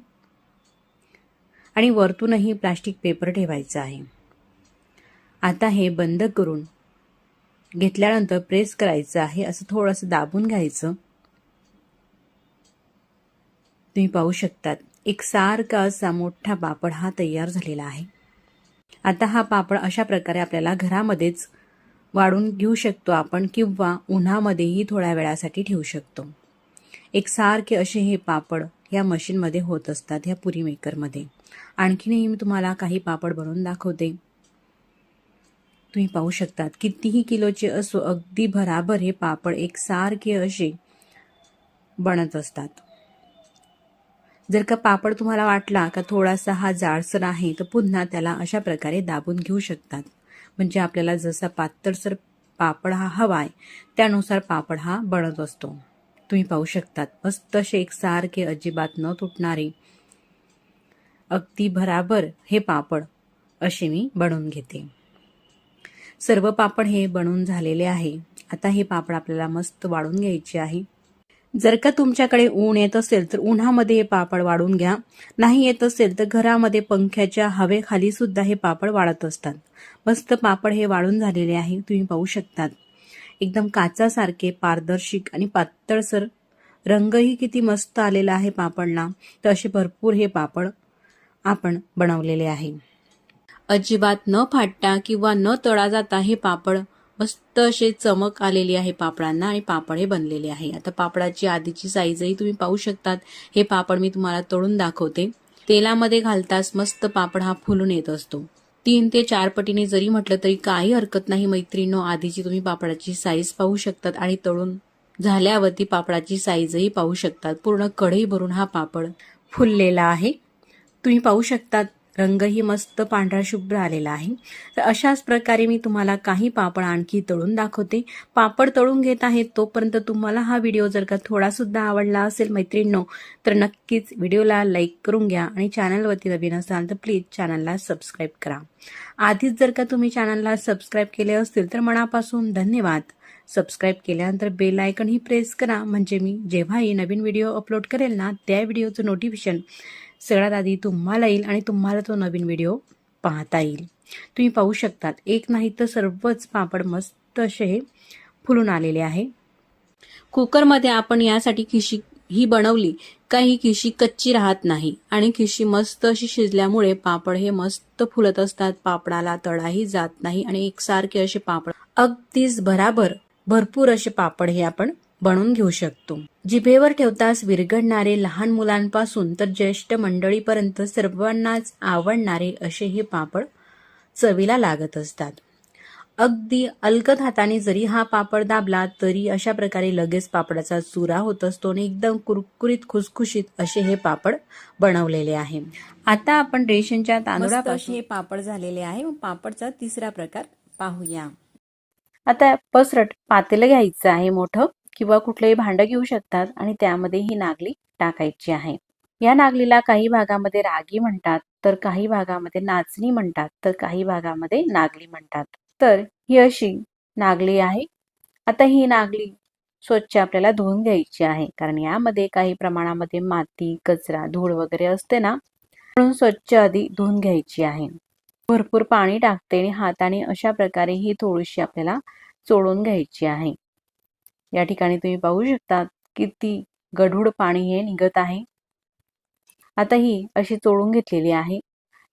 आणि वरतूनही प्लास्टिक पेपर ठेवायचा आहे. आता हे बंद करून घेतल्यानंतर प्रेस करायचं आहे, असं थोडंसं दाबून घ्यायचं. तुम्ही पाहू शकतात एकसारखा असा मोठा पापड हा तयार झालेला आहे. आता हा पापड अशा प्रकारे आपल्याला घरामध्येच वाळून घेऊ शकतो आपण किंवा उन्हामध्येही थोड्या वेळासाठी ठेवू शकतो. एकसारखे असे हे पापड या मशीनमध्ये होत असतात, ह्या पुरी मेकरमध्ये. आणखीनही मी तुम्हाला काही पापड बनवून दाखवते. तुम्ही पाहू शकतात कितीही किलोचे असो अगदी भराभर हे पापड एकसारखे असे बनत असतात. जर का पापड तुम्हाला वाटला का थोडासा हा जाडसर आहे तर पुन्हा त्याला अशा प्रकारे दाबून घेऊ शकतात. म्हणजे आपल्याला जसा पातळसर पापड हा हवाय त्यानुसार पापड हा बनत असतो. तुम्ही पाहू शकतात मस्त असे एकसारखे अजिबात न तुटणारे अगदी भराभर हे पापड असे मी बनवून घेते. सर्व पापड हे बनवून झालेले आहे. आता हे पापड आपल्याला मस्त वाळून घ्यायचे आहे. जर का तुमच्याकडे ऊन येत असेल तर उन्हामध्ये हे पापड वाळून घ्या. नाही येत असेल तर घरामध्ये पंख्याच्या हवेखाली सुद्धा हे पापड वाळत असतात. मस्त पापड हे वाळून झालेले आहे. तुम्ही पाहू शकतात एकदम काचासारखे पारदर्शक आणि पातळसर रंगही किती मस्त आलेला आहे पापडला. तर असे भरपूर हे पापड आपण बनवलेले आहे. अजिबात न फाटता किंवा न तळा जाता हे पापड मस्त असे चमक आलेली आहे पापडांना आणि पापड हे बनलेले आहे. आता पापडाची आधीची साईजही तुम्ही पाहू शकतात. हे पापड मी तुम्हाला तळून दाखवते. तेलामध्ये घालताच मस्त पापड हा फुलून येत असतो. 3 ते 4 पटीने जरी म्हटलं तरी काही हरकत नाही मैत्रिणींनो. आधीची तुम्ही पापडाची साईज पाहू शकतात आणि तळून झाल्यावरती पापडाची साईजही पाहू शकतात. पूर्ण कढई भरून हा पापड फुललेला आहे. तुम्ही पाहू शकतात रंगही मस्त पांढरा शुभ्र आलेला आहे. तर अशाच प्रकारे मी तुम्हाला काही पापड आणखी तळून दाखवते. पापड तळून घेत आहे तोपर्यंत तुम्हाला हा व्हिडिओ जर का थोडा सुद्धा आवडला असेल मैत्रिणींनो तर नक्कीच व्हिडिओला लाईक करून घ्या आणि चॅनलवरती नवीन असाल तर प्लीज चॅनलला सबस्क्राईब करा. आधीच जर का तुम्ही चॅनलला सबस्क्राईब केले असतील तर मनापासून धन्यवाद. सबस्क्राईब केल्यानंतर बेल आयकन ही प्रेस करा म्हणजे मी जेव्हाही नवीन व्हिडिओ अपलोड करेल ना त्या व्हिडिओचं नोटिफिकेशन सगळ्यात आधी तुम्हाला येईल आणि तुम्हाला तो नवीन व्हिडिओ पाहता येईल. तुम्ही पाहू शकतात एक नाही तर सर्वच पापड मस्त असे फुलून आलेले आहे. कुकरमध्ये आपण यासाठी खिशी ही बनवली का ही खिशी कच्ची राहत नाही आणि खिशी मस्त अशी शिजल्यामुळे पापड हे मस्त फुलत असतात. पापडाला तळाही जात नाही आणि एकसारखे असे पापड अगदीच भराभर भरपूर असे पापड हे आपण बनवून घेऊ शकतो. जिभेवर ठेवताच विरघळणारे लहान मुलांपासून तर ज्येष्ठ मंडळीपर्यंत सर्वांनाच आवडणारे असे हे पापड चवीला लागत असतात. अगदी अलगद हाताने जरी हा पापड दाबला तरी अशा प्रकारे लगेच पापडाचा चुरा होत असतो आणि एकदम कुरकुरीत खुसखुशीत असे हे पापड बनवलेले आहे. आता आपण रेशनच्या तांदूळापासून हे पापड झालेले आहे. पापडचा तिसरा प्रकार पाहूया. आता पसरट पातेलं घ्यायचं आहे मोठं किंवा कुठलंही भांडं घेऊ शकतात आणि त्यामध्ये ही नागली टाकायची आहे. या नागलीला काही भागामध्ये रागी म्हणतात तर काही भागामध्ये नाचणी म्हणतात तर काही भागामध्ये नागली म्हणतात. तर ही अशी नागली आहे. आता ही नागली स्वच्छ आपल्याला धुवून घ्यायची आहे कारण यामध्ये काही प्रमाणामध्ये माती कचरा धूळ वगैरे असते ना म्हणून स्वच्छ आधी धुवून घ्यायची आहे. भरपूर पाणी टाकते आणि हाताने अशा प्रकारे ही थोडीशी आपल्याला चोळून घ्यायची आहे. या ठिकाणी तुम्ही पाहू शकता किती गढूळ पाणी हे निघत आहे. आता ही अशी चोळून घेतलेली आहे.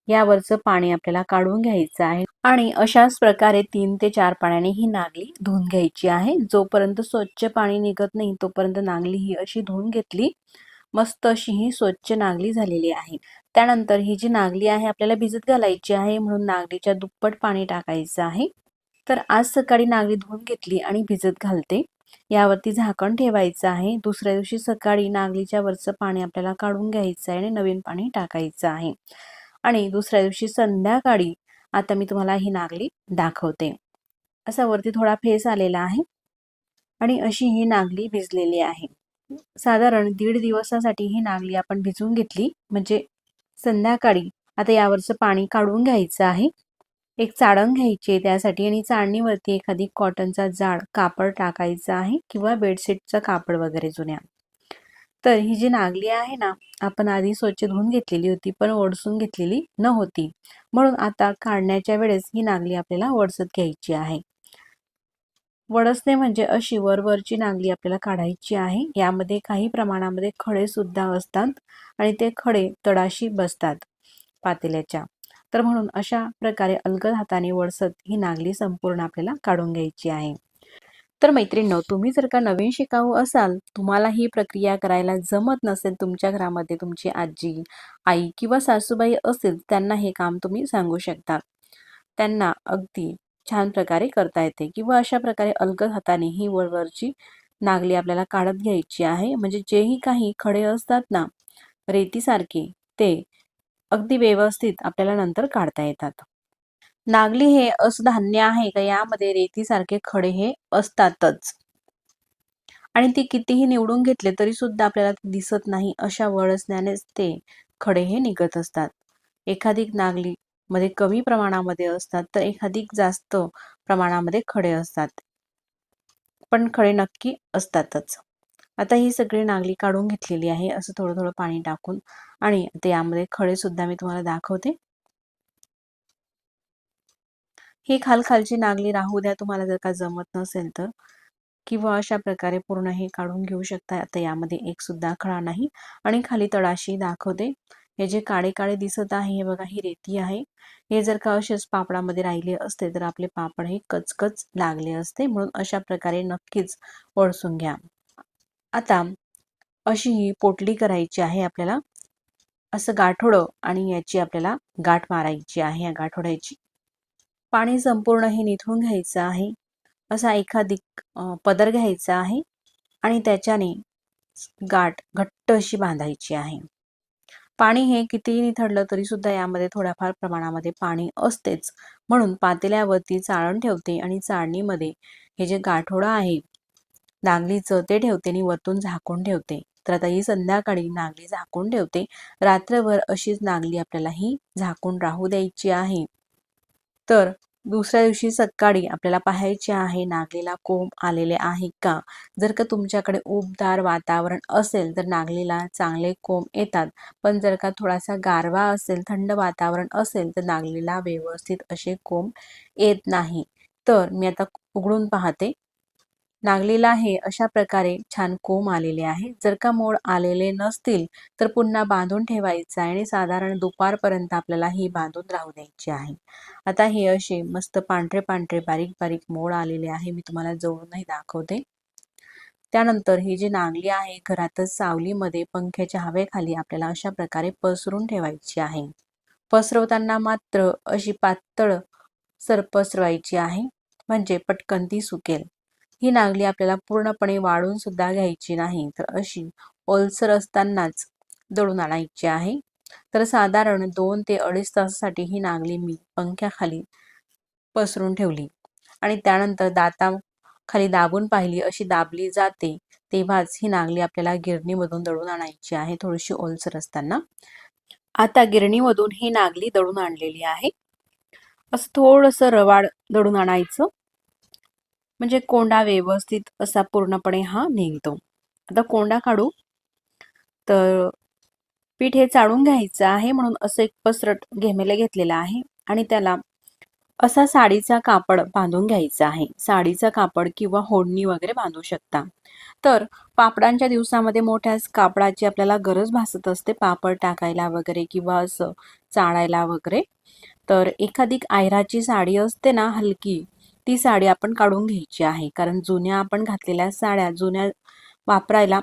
यावरचं पाणी आपल्याला काढून घ्यायचं आहे आणि अशाच प्रकारे 3 ते 4 पाण्याने ही नागली धुवून घ्यायची आहे. जोपर्यंत स्वच्छ पाणी निघत नाही तोपर्यंत नागली ही अशी धुवून घेतली. मस्त अशी ही स्वच्छ नागली झालेली आहे. त्यानंतर ही जी नागली आहे आपल्याला भिजत घालायची आहे, म्हणून नागलीच्या दुप्पट पाणी टाकायचं आहे. तर आज सकाळी नागली धुवून घेतली आणि भिजत घालते. यावरती झाकण ठेवायचं आहे. दुसऱ्या दिवशी सकाळी नागलीच्या वरचं पाणी आपल्याला काढून घ्यायचं आहे आणि नवीन पाणी टाकायचं आहे. आणि दुसऱ्या दिवशी संध्याकाळी आता मी तुम्हाला ही नागली दाखवते. असा वरती थोडा फेस आलेला आहे आणि अशी ही नागली भिजलेली आहे. साधारण 1.5 दिवसासाठी ही नागली आपण भिजवून घेतली. म्हणजे संध्याकाळी आता यावरचं पाणी काढून घ्यायचं आहे. एक चाळण घ्यायची त्यासाठी आणि चाळणीवरती एखादी कॉटनचा जाड कापड टाकायचा आहे किंवा बेडशीटचं कापड वगैरे जुन्या. तर ही जी नागली आहे ना, आपण आधी स्वच्छ धुवून घेतलेली होती पण वडसून घेतलेली नव्हती, म्हणून आता काढण्याच्या वेळेस ही नागली आपल्याला वडसत घ्यायची आहे. वडसणे म्हणजे अशी वरवरची नागली आपल्याला काढायची आहे. यामध्ये काही प्रमाणामध्ये खडे सुद्धा असतात आणि ते खडे तळाशी बसतात पातेल्याच्या. तर म्हणून अशा प्रकारे अलगद हाताने वडसत ही नागली संपूर्ण आपल्याला काढून घ्यायची आहे. तर मैत्रिणींनो, तुम्ही जर का नवीन शिकाऊ असाल, तुम्हाला ही प्रक्रिया करायला जमत नसेल, तुमच्या घरामध्ये तुमची आजी, आई किंवा सासूबाई असेल, त्यांना हे काम तुम्ही सांगू शकता. त्यांना अगदी छान प्रकारे करता येते किंवा अशा प्रकारे अलगद हाताने ही वरवरची नागली आपल्याला काढत घ्यायची आहे. म्हणजे जेही काही खडे असतात ना, रेतीसारखे, ते अगदी व्यवस्थित आपल्याला नंतर काढता येतात. नागली हे असं धान्य आहे का यामध्ये रेतीसारखे खडे हे असतातच आणि ती कितीही निवडून घेतले तरी सुद्धा आपल्याला दिसत नाही. अशा वळसण्यानेच ते खडे हे निघत असतात. एखादी नागली मध्ये कमी प्रमाणामध्ये असतात तर एखादी जास्त प्रमाणामध्ये खडे असतात, पण खडे नक्की असतातच. आता ही सगळी नागली काढून घेतलेली आहे असं थोडं थोडं पाणी टाकून आणि ते यामध्ये खडे सुद्धा मी तुम्हाला दाखवते. ही खालची नागली राहू द्या, तुम्हाला जर का जमत नसेल तर, किंवा अशा प्रकारे पूर्ण हे काढून घेऊ शकता. आता यामध्ये एक सुद्धा खडा नाही आणि खाली तळाशी दाखवते. हे जे काळे काळे दिसत आहे हे बघा, ही रेती आहे. हे जर का असेच पापडामध्ये राहिले असते तर आपले पापड हे कचकच लागले असते, म्हणून अशा प्रकारे नक्कीच वळसून घ्या. आता अशी ही पोटली करायची आहे आपल्याला. असं गाठोडं आणि याची आपल्याला गाठ मारायची आहे. या गाठोड्याची पाणी संपूर्ण हे निथळून घ्यायचं आहे. असा एखादी पदर घ्यायचा आहे आणि त्याच्याने गाठ घट्ट अशी बांधायची आहे. पाणी हे कितीही निथळलं तरी सुद्धा यामध्ये थोड्याफार प्रमाणामध्ये पाणी असतेच, म्हणून पातेल्यावरती चाळण ठेवते आणि चाळणीमध्ये हे जे गाठोडं आहे नागलीचं ते ठेवते आणि वरतून झाकून ठेवते. तर आता ही संध्याकाळी नागली झाकून ठेवते. रात्रभर अशीच नागली आपल्याला ही झाकून राहू द्यायची आहे. तर दुसऱ्या दिवशी सकाळी आपल्याला पाहायचे आहे नागलीला कोंब आलेले आहे का. जर का तुमच्याकडे उबदार वातावरण असेल तर नागलीला चांगले कोंब येतात, पण जर का थोडासा गारवा असेल, थंड वातावरण असेल तर नागलीला व्यवस्थित असे कोंब येत नाही. तर मी आता उघडून पाहते. नागलीला हे अशा प्रकारे छान कोंब आलेले आहे. जर का मोड आलेले नसतील तर पुन्हा बांधून ठेवायचं आहे आणि साधारण दुपारपर्यंत आपल्याला ही बांधून राहू द्यायची आहे. आता हे असे मस्त पांढरे पांढरे बारीक बारीक मोड आलेले आहे. मी तुम्हाला जवळूनही दाखवते. त्यानंतर ही जी नागली आहे घरातच सावलीमध्ये पंख्याच्या हवेखाली आपल्याला अशा प्रकारे पसरून ठेवायची आहे. पसरवताना मात्र अशी पातळ सर पसरवायची आहे, म्हणजे पटकन ती सुकेल. ही नागली आपल्याला पूर्णपणे वाळून सुद्धा घ्यायची नाही, तर अशी ओलसर असतानाच दळून आणायची आहे. तर साधारण 2 ते 2.5 तासासाठी ही नागली मी पंख्याखाली पसरून ठेवली आणि त्यानंतर दाताखाली दाबून पाहिली. अशी दाबली जाते तेव्हाच ही नागली आपल्याला गिरणीमधून दळून आणायची आहे, थोडीशी ओलसर असताना. आता गिरणीमधून ही नागली दळून आणलेली आहे. असं थोडंसं रवाळ दळून आणायचं, म्हणजे कोंडा व्यवस्थित असा पूर्णपणे हा निघतो. आता कोंडा काढू. तर पीठ हे चाळून घ्यायचं आहे, म्हणून असं एक पसरट घेमेले घेतलेला आहे आणि त्याला असा साडीचा कापड बांधून घ्यायचा आहे. साडीचा कापड किंवा ओढणी वगैरे बांधू शकता. तर पापडांच्या दिवसामध्ये मोठ्याच कापडाची आपल्याला गरज भासत असते पापड टाकायला वगैरे किंवा असं चाळायला वगैरे. तर एखादी आयराची साडी असते ना हलकी, ती साडी आपण काढून घ्यायची आहे. कारण जुन्या आपण घातलेल्या साड्या जुन्या वापरायला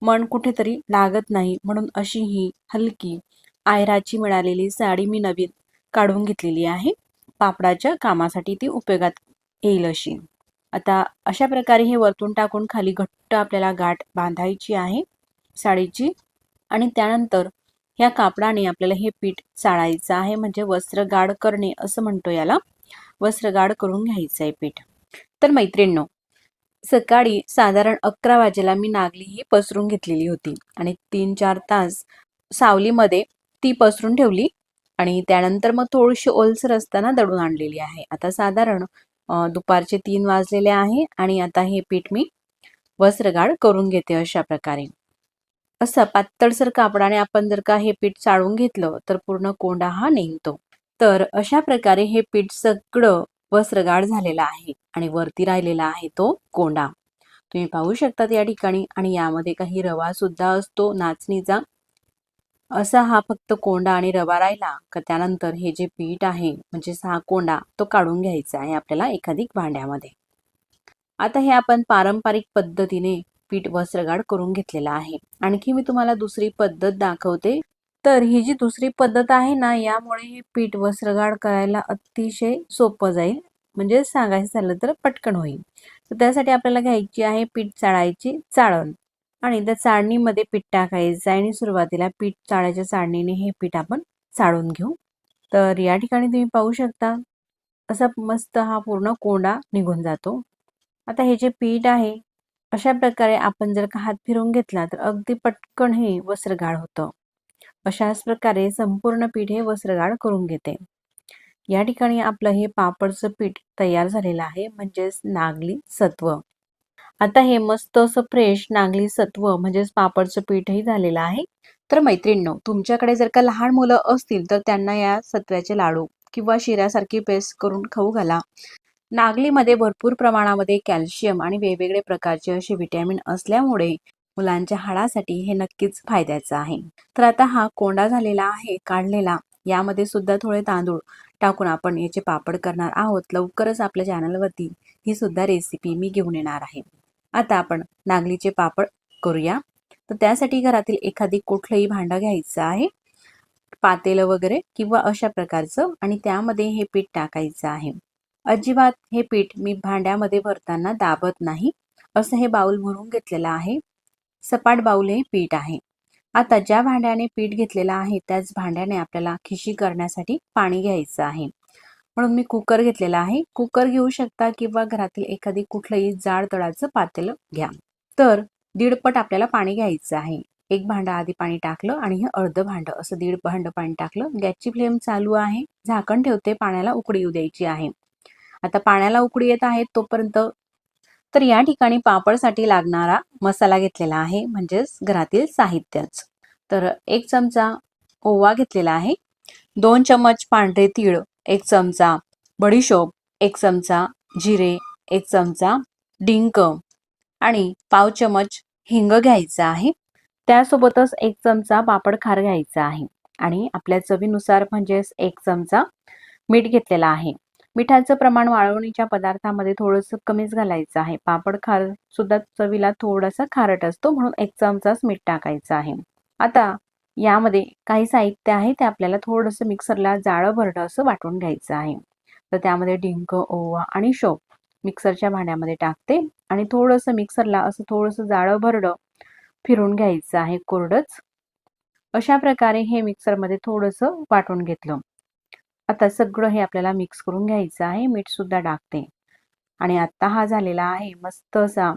मन कुठेतरी लागत नाही, म्हणून अशी ही हलकी आयराची मिळालेली साडी मी नवीन काढून घेतलेली आहे. पापडाच्या कामासाठी ती उपयोगात येईल अशी. आता अशा प्रकारे हे वरतून टाकून खाली घट्ट आपल्याला गाठ बांधायची आहे साडीची. आणि त्यानंतर ह्या कापडाने आपल्याला हे पीठ चाळायचं आहे, म्हणजे वस्त्र गाढ करणे असं म्हणतो याला. वस्त्र गाढ करून घ्यायचं आहे पीठ. तर मैत्रिणींनो, सकाळी साधारण 11 वाजेला मी नागली ही पसरून घेतलेली होती आणि 3-4 तास सावलीमध्ये ती पसरून ठेवली आणि त्यानंतर मग थोडीशी ओलसर असताना दळून आणलेली आहे. आता साधारण दुपारचे 3 वाजलेले आहे आणि आता हे पीठ मी वस्त्रगाळ करून घेते अशा प्रकारे. असं पातळसर कापडाने आपण जर का हे पीठ चाळून घेतलं तर पूर्ण कोंडा हा निघतो. तर अशा प्रकारे हे पीठ सगळं वस्त्रगाळ झालेलं आहे आणि वरती राहिलेला आहे तो कोंडा. तुम्ही पाहू शकता या ठिकाणी. आणि यामध्ये काही रवा सुद्धा असतो नाचणीचा. असा हा फक्त कोंडा आणि रवा राहिला का त्यानंतर हे जे पीठ आहे म्हणजे हा कोंडा तो काढून घ्यायचा आहे आपल्याला एखादी भांड्यामध्ये. आता हे आपण पारंपरिक पद्धतीने पीठ वस्त्रगाळ करून घेतलेला आहे. आणखी मी तुम्हाला दुसरी पद्धत दाखवते. तर ही जी दुसरी पद्धत आहे ना, यामुळे हे पीठ वस्त्रगाळ करायला अतिशय सोपं जाईल, म्हणजे सांगायचं झालं तर पटकन होईल. तर त्यासाठी आपल्याला घ्यायची आहे पीठ चाळायची चाळण आणि त्या चाळणीमध्ये पीठ टाकायचं आहे आणि सुरुवातीला पीठ चाळायच्या चाळणीने हे पीठ आपण चाळून घेऊ. तर या ठिकाणी तुम्ही पाहू शकता असा मस्त हा पूर्ण कोंडा निघून जातो. आता हे जे पीठ आहे अशा प्रकारे आपण जर का हात फिरवून घेतला तर अगदी पटकन हे वस्त्रगाळ होतं. अशाच प्रकारे संपूर्ण पीठ हे वस्त्रगाळ करून घेते. या ठिकाणी आपलं हे पापडचं पीठ तयार झालेलं आहे, म्हणजेच नागली सत्व. आता हे मस्त असं फ्रेश नागली सत्व म्हणजेच पापडचं पीठही झालेलं आहे. तर मैत्रिणींनो, तुमच्याकडे जर का लहान मुलं असतील तर त्यांना या सत्व्याचे लाडू किंवा शिऱ्यासारखी पेस्ट करून खाऊ घाला. नागलीमध्ये भरपूर प्रमाणामध्ये कॅल्शियम आणि वेगवेगळे प्रकारचे असे विटॅमिन असल्यामुळे मुलांच्या हाडासाठी हे नक्कीच फायद्याचं आहे. तर आता हा कोंडा झालेला आहे काढलेला, यामध्ये सुद्धा थोडे तांदूळ टाकून आपण याचे पापड करणार आहोत. लवकरच आपल्या चॅनलवरती ही सुद्धा रेसिपी मी घेऊन येणार आहे. आता आपण नागलीचे पापड करूया. तर त्यासाठी घरातील एखादी कुठलंही भांडं घ्यायचं आहे, पातेलं वगैरे किंवा अशा प्रकारचं, आणि त्यामध्ये हे पीठ टाकायचं आहे. अजिबात हे पीठ मी भांड्यामध्ये भरताना दाबत नाही. असं हे बाउल भरून घेतलेलं आहे. सपाट बाउल हे पीठ आहे. आता ज्या भांड्याने पीठ घेतलेलं आहे त्याच भांड्याने आपल्याला खिशी करण्यासाठी पाणी घ्यायचं आहे. म्हणून मी कुकर घेतलेला आहे. कुकर घेऊ शकता किंवा घरातील एखादी कुठलंही जाड तळाचं पातेलं घ्या. तर 1.5 पट आपल्याला पाणी घ्यायचं आहे. एक भांडं आधी पाणी टाकलं आणि हे अर्ध भांडं असं 1.5 भांडं पाणी टाकलं. गॅसची फ्लेम चालू आहे. झाकण ठेवते. पाण्याला उकळी येऊ द्यायची आहे. आता पाण्याला उकळी येत आहे तोपर्यंत तर या ठिकाणी पापडसाठी लागणारा मसाला घेतलेला आहे, म्हणजेच घरातील साहित्यच. तर 1 चमचा ओवा घेतलेला आहे, 2 चमच पांढरे तीळ, 1 चमचा बडीशोप, 1 चमचा जिरे, 1 चमचा डिंक आणि पाव चमच हिंग घ्यायचा आहे. त्यासोबतच 1 चमचा पापड खार घ्यायचा आहे आणि आपल्या चवीनुसार म्हणजेच 1 चमचा मीठ घेतलेला आहे. मिठाचं प्रमाण वाळवणीच्या पदार्थामध्ये थोडंसं कमीच घालायचं आहे. पापड खार सुद्धा चवीला थोडासा खारट असतो, म्हणून 1 चमचाच मीठ टाकायचं आहे. आता यामध्ये काही साहित्य आहे ते आपल्याला थोडंसं मिक्सरला जाळं भरडं असं वाटून घ्यायचं आहे. तर त्यामध्ये डिंक, ओवा आणि शोप मिक्सरच्या भांड्यामध्ये टाकते आणि थोडंसं मिक्सरला असं थोडंसं जाळं भरडं फिरून घ्यायचं आहे, कोरडंच. अशा प्रकारे हे मिक्सरमध्ये थोडंसं वाटून घेतलं. आता सगळं हे आपल्याला मिक्स करून घ्यायचं आहे. मीठ सुद्धा टाकते आणि आता हा झालेला आहे मस्त असा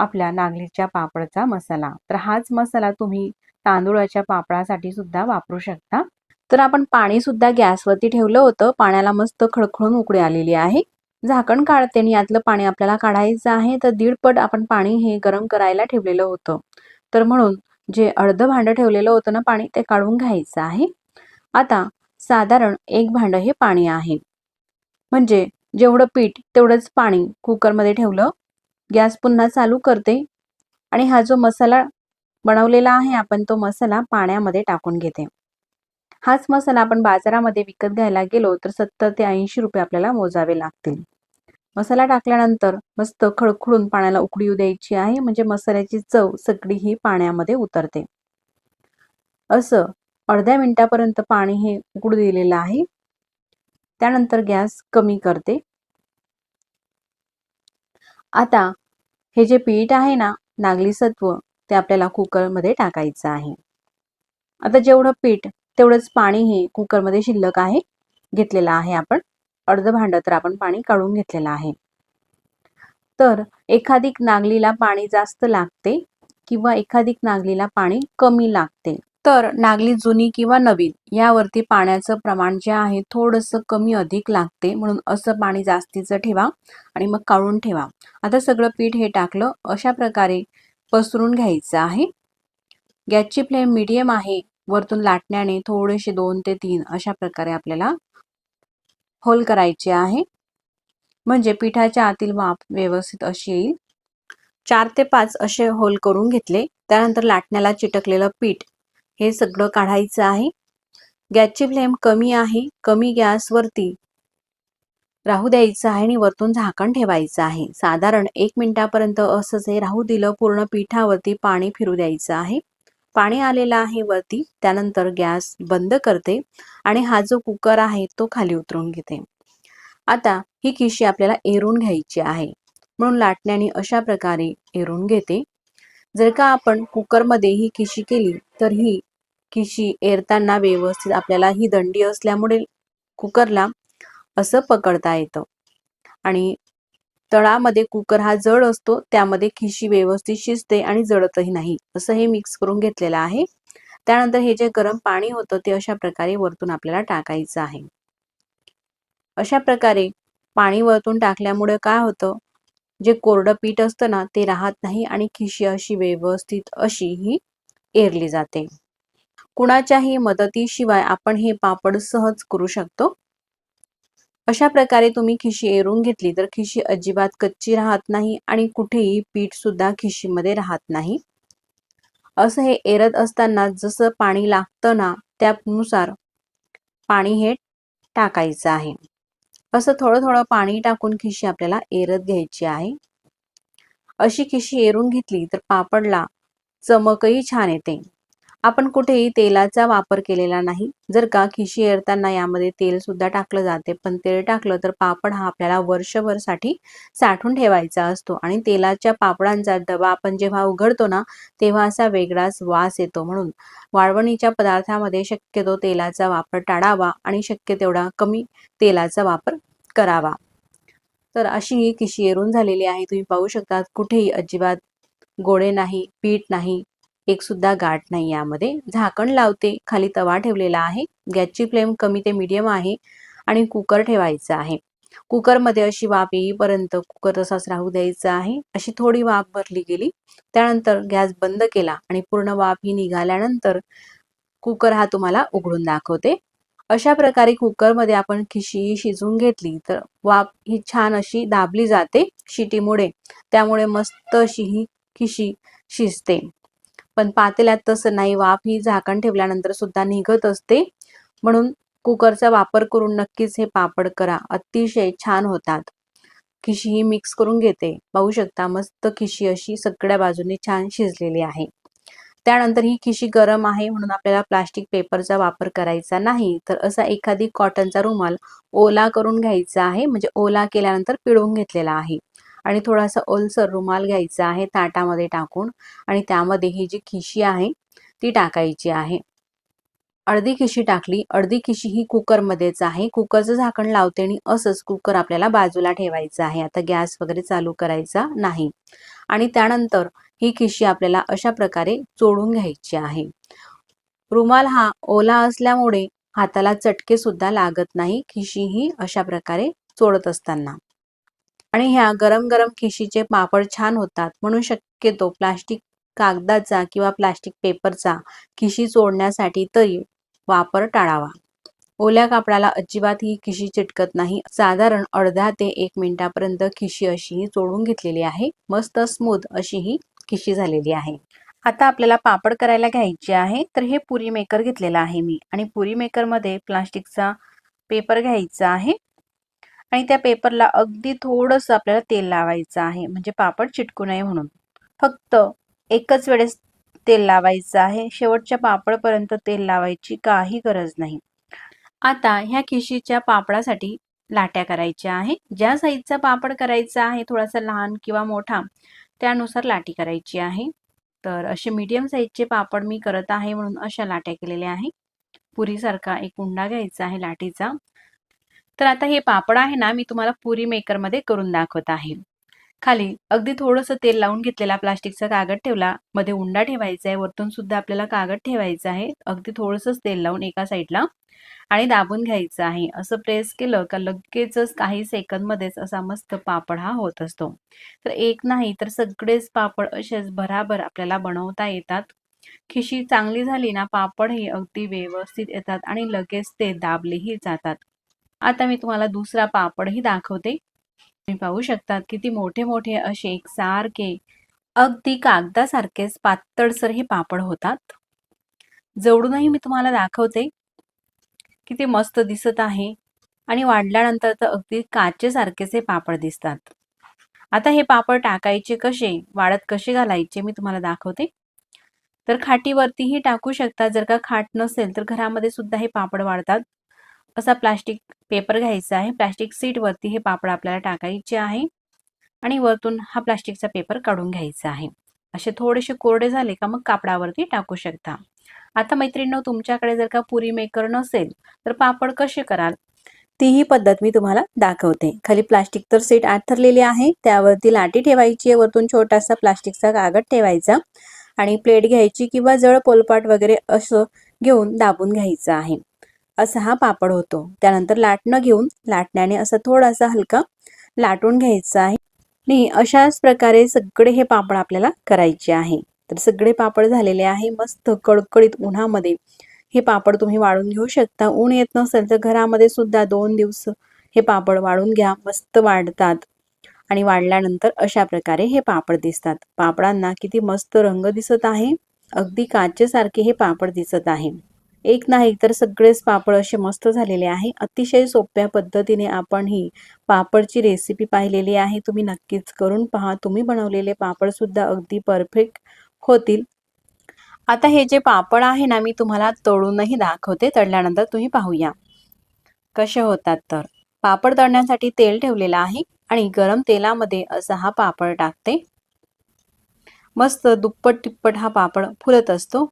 आपल्या नागलीच्या पापडचा मसाला. तर हाच मसाला तुम्ही तांदूळाच्या पापडासाठी सुद्धा वापरू शकता. तर आपण पाणी सुद्धा गॅसवरती ठेवलं होतं. पाण्याला मस्त खळखळून उकळी आलेली आहे. झाकण काढते आणि यातलं पाणी आपल्याला काढायचं आहे. तर 1.5 पट आपण पाणी हे गरम करायला ठेवलेलं होतं. तर म्हणून जे अर्ध भांडं ठेवलेलं होतं ना पाणी, ते काढून घ्यायचं आहे. आता साधारण 1 भांडं हे पाणी आहे. म्हणजे जेवढं पीठ तेवढंच पाणी कुकरमध्ये ठेवलं. गॅस पुन्हा चालू करते आणि हा जो मसाला बनवलेला आहे आपण तो मसाला पाण्यामध्ये टाकून घेते. हाच मसाला आपण बाजारामध्ये विकत घ्यायला गेलो तर 70 ते 80 रुपये आपल्याला मोजावे लागतील. मसाला टाकल्यानंतर मस्त खळखळून पाण्याला उकळी येऊ द्यायची आहे, म्हणजे मसाल्याची चव सगळी ही पाण्यामध्ये उतरते. असं अर्ध्या मिनिटापर्यंत पाणी हे उकळू दिलेलं आहे. त्यानंतर गॅस कमी करते. आता हे जे पीठ आहे ना, नागली सत्व, ते आपल्याला कुकरमध्ये टाकायचं आहे. आता जेवढं पीठ तेवढंच पाणी हे कुकरमध्ये शिल्लक आहे घेतलेलं आहे आपण. अर्ध भांड तर आपण पाणी काढून घेतलेलं आहे. तर एखादी नागलीला पाणी जास्त लागते किंवा एखादी नागलीला पाणी कमी लागते. तर नागली जुनी किंवा नवीन यावरती पाण्याचं प्रमाण जे आहे थोडंसं कमी अधिक लागते, म्हणून असं पाणी जास्तीचं ठेवा आणि मग काढून ठेवा. आता सगळं पीठ हे टाकलं, अशा प्रकारे पसरून घ्यायचं आहे. गॅसची फ्लेम मीडियम आहे. वरतून लाटण्याने थोडेसे 2 ते 3 अशा प्रकारे आपल्याला होल करायचे आहे, म्हणजे पिठाच्या आतील वाफ व्यवस्थित अशी येईल. 4 ते 5 असे होल करून घेतले. त्यानंतर लाटण्याला चिटकलेलं पीठ हे सगळं काढायचं आहे. गॅसची फ्लेम कमी आहे. कमी गॅसवरती राहू द्यायचं आहे आणि वरतून झाकण ठेवायचं आहे. साधारण 1 मिनिटापर्यंत असंच हे राहू दिलं. पूर्ण पिठावरती पाणी फिरू द्यायचं आहे. पाणी आलेलं आहे वरती. त्यानंतर गॅस बंद करते आणि हा जो कुकर आहे तो खाली उतरून घेते. आता ही खिशी आपल्याला एरून घ्यायची आहे, म्हणून लाटण्याने अशा प्रकारे एरून घेते. जर का आपण कुकरमध्ये ही खिशी केली तर ही खिशी एरताना व्यवस्थित आपल्याला ही दंडी असल्यामुळे कुकरला असं पकडता येतं आणि तळामध्ये कुकर हा जड असतो, त्यामध्ये खिशी व्यवस्थित शिजते आणि जळतही नाही. असं हे मिक्स करून घेतलेलं आहे. त्यानंतर हे जे गरम पाणी होतं ते अशा प्रकारे वरतून आपल्याला टाकायचं आहे. अशा प्रकारे पाणी वरतून टाकल्यामुळे काय होतं, जे कोरडं पीठ असतं ना ते राहत नाही आणि खिशी अशी व्यवस्थित अशी ही एरली जाते. कुणाच्याही मदतीशिवाय आपण हे पापड सहज करू शकतो. अशा प्रकारे तुम्ही खिशी एरून घेतली तर खिशी अजिबात कच्ची राहत नाही आणि कुठेही पीठ सुद्धा खिशीमध्ये राहत नाही. असं हे एरत असताना जसं पाणी लागतं ना त्यानुसार पाणी हे टाकायचं आहे. असं थोडं थोडं पाणी टाकून खिशी आपल्याला एरत घ्यायची आहे. अशी खिशी एरून घेतली तर पापडला चमकही छान येते. आपण कुठेही तेलाचा वापर केलेला नाही. जर का खिशी एरताना यामध्ये तेल सुद्धा टाकलं जाते, पण तेल टाकलं तर पापड हा आपल्याला वर्षभरसाठी साठवून ठेवायचा असतो आणि तेलाच्या पापडांचा डबा आपण जेव्हा उघडतो ना तेव्हा असा वेगळाच वास येतो. म्हणून वाळवणीच्या पदार्थामध्ये शक्यतो तेलाचा वापर टाळावा आणि शक्य तेवढा कमी तेलाचा वापर करावा. तर अशी ही खिशी एरून झालेली आहे. तुम्ही पाहू शकता कुठेही अजिबात गोळे नाही, पीठ नाही, एक सुद्धा गाठ नाही यामध्ये. झाकण लावते. खाली तवा ठेवलेला आहे. गॅसची फ्लेम कमी ते मीडियम आहे आणि कुकर ठेवायचा आहे. कुकरमध्ये अशी वाफ येईपर्यंत कुकर तसाच राहू द्यायचा आहे. अशी थोडी वाफ भरली गेली. त्यानंतर गॅस बंद केला आणि पूर्ण वाफ ही निघाल्यानंतर कुकर हा तुम्हाला उघडून दाखवते. अशा प्रकारे कुकरमध्ये आपण खिशी शिजवून घेतली तर वाफ ही छान अशी दाबली जाते शिटीमुळे. त्यामुळे मस्त अशी ही खिशी शिजते. पण पातेल्यात तसं नाही, वाफ ही झाकण ठेवल्यानंतर सुद्धा निघत असते. म्हणून कुकरचा वापर करून नक्कीच हे पापड करा. अतिशय छान होतात. खिशी ही मिक्स करून घेते. पाहू शकता मस्त खिशी अशी सगळ्या बाजूने छान शिजलेली आहे. त्यानंतर ही खिशी गरम आहे म्हणून आपल्याला प्लास्टिक पेपरचा वापर करायचा नाही, तर असा एखादी कॉटनचा रुमाल ओला करून घ्यायचा आहे. म्हणजे ओला केल्यानंतर पिळून घेतलेला आहे आणि थोडासा ओलसर रुमाल घ्यायचा आहे ताटामध्ये टाकून आणि त्यामध्ये ही जी खिशी आहे ती टाकायची आहे. अर्धी खिशी टाकली. अर्धी खिशी ही कुकरमध्येच आहे. कुकरचं झाकण लावते आणि असंच कुकर आपल्याला बाजूला ठेवायचं आहे. आता गॅस वगैरे चालू करायचा नाही आणि त्यानंतर ही खिशी आपल्याला अशा प्रकारे चोळून घ्यायची आहे. रुमाल हा ओला असल्यामुळे हाताला चटके सुद्धा लागत नाही खिशी ही अशा प्रकारे चोळत असताना. आणि ह्या गरम गरम खिशीचे पापड छान होतात, म्हणून शक्यतो प्लास्टिक कागदाचा किंवा प्लास्टिक पेपरचा खिशी चोळण्यासाठी तरी वापर टाळावा. ओल्या कापडाला अजिबात ही खिशी चिटकत नाही. साधारण अर्धा ते 1 मिनिटापर्यंत खिशी अशी चोळून घेतलेली आहे. मस्त स्मूथ अशी ही खिशी झालेली आहे. आता आपल्याला पापड करायला घ्यायचे आहे. तर हे पुरी मेकर घेतलेला आहे मी आणि पुरी मेकर मध्ये प्लास्टिकचा पेपर घ्यायचा आहे आणि त्या पेपरला अगदी थोडंसं आपल्याला तेल लावायचं आहे, म्हणजे पापड चिटकू नये म्हणून. फक्त एकच वेळेस तेल लावायचं आहे. शेवटच्या पापडपर्यंत तेल लावायची काही गरज नाही. आता ह्या खिशीच्या पापडासाठी लाट्या करायच्या आहे. ज्या साईजचा पापड करायचा आहे, थोडासा लहान किंवा मोठा, त्यानुसार लाटी करायची आहे. तर असे मीडियम साईजचे पापड मी करत आहे म्हणून अशा लाट्या केलेल्या आहे. पुरीसारखा एक उंडा घ्यायचा आहे लाटीचा. तर आता हे पापड आहे ना, मी तुम्हाला पुरी मेकर मध्ये करून दाखवत आहे. खाली अगदी थोडंसं तेल लावून घेतलेला प्लास्टिकचा कागद ठेवला, मध्ये उंडा ठेवायचा आहे, वरतून सुद्धा आपल्याला कागद ठेवायचा आहे. अगदी थोडंसंच तेल लावून एका साईडला आणि दाबून घ्यायचं आहे. असं प्रेस केलं का लगेचच काही सेकंदमध्येच असा मस्त पापड हा होत असतो. तर एक नाही तर सगळेच पापड असेच भराभर आपल्याला बनवता येतात. खिशी चांगली झाली ना, पापड हे अगदी व्यवस्थित येतात आणि लगेच ते दाबलेही जातात. आता मी तुम्हाला दुसरा पापडही दाखवते. तुम्ही पाहू शकतात किती मोठे मोठे असे एकसारखे अगदी कागदासारखेच पातळसर हे पापड होतात. जवळूनही मी तुम्हाला दाखवते. किती मस्त दिसत आहे आणि वाढल्यानंतर तर अगदी काचेसारखेच हे पापड दिसतात. आता हे पापड टाकायचे कसे, वाळत कसे घालायचे मी तुम्हाला दाखवते. तर खाटीवरतीही टाकू शकता. जर का खाट नसेल तर घरामध्ये सुद्धा हे पापड वाळतात. असा प्लास्टिक पेपर घ्यायचा आहे. प्लास्टिक सीट वरती हे पापड आपल्याला टाकायचे आहे आणि वरतून हा प्लास्टिकचा पेपर काढून घ्यायचा आहे. असे थोडेसे कोरडे झाले का मग कापडावरती टाकू शकता. आता मैत्रिणींनो, तुमच्याकडे जर का पुरी मेकर नसेल तर पापड कसे कराल, तीही पद्धत मी तुम्हाला दाखवते. खाली प्लास्टिक तर सीट आथरलेली आहे, त्यावरती लाटी ठेवायची आहे, वरतून छोटासा प्लास्टिकचा कागद ठेवायचा आणि प्लेट घ्यायची किंवा जळ पोलपाट वगैरे असं घेऊन दाबून घ्यायचं आहे. असा हा पापड होतो. त्यानंतर लाटणं घेऊन लाटण्याने असं थोडासा हलका लाटून घ्यायचा आहे आणि अशाच प्रकारे सगळे हे पापड आपल्याला करायचे आहे. तर सगळे पापड झालेले आहे. मस्त कडकडीत उन्हामध्ये हे पापड तुम्ही वाळून घेऊ शकता. ऊन येत नसेल तर घरामध्ये सुद्धा 2 दिवस हे पापड वाळून घ्या. मस्त वाढतात आणि वाढल्यानंतर अशा प्रकारे हे पापड दिसतात. पापडांना किती मस्त रंग दिसत आहे. अगदी काचेसारखे हे पापड दिसत आहे. एक नाही तर सगळेच पापड असे मस्त झालेले आहे. अतिशय सोप्या पद्धतीने आपण ही पापडची रेसिपी पाहिलेली आहे. तुम्ही नक्कीच करून पहा. तुम्ही बनवलेले पापड सुद्धा अगदी परफेक्ट होतील. आता हे जे पापड आहे ना, मी तुम्हाला तळूनही दाखवते. तळल्यानंतर तुम्ही पाहूया कसे होतात. तर पापड तळण्यासाठी तेल ठेवलेलं आहे आणि गरम तेलामध्ये असा हा पापड टाकते. मस्त दुप्पट तिप्पट हा पापड फुलत असतो.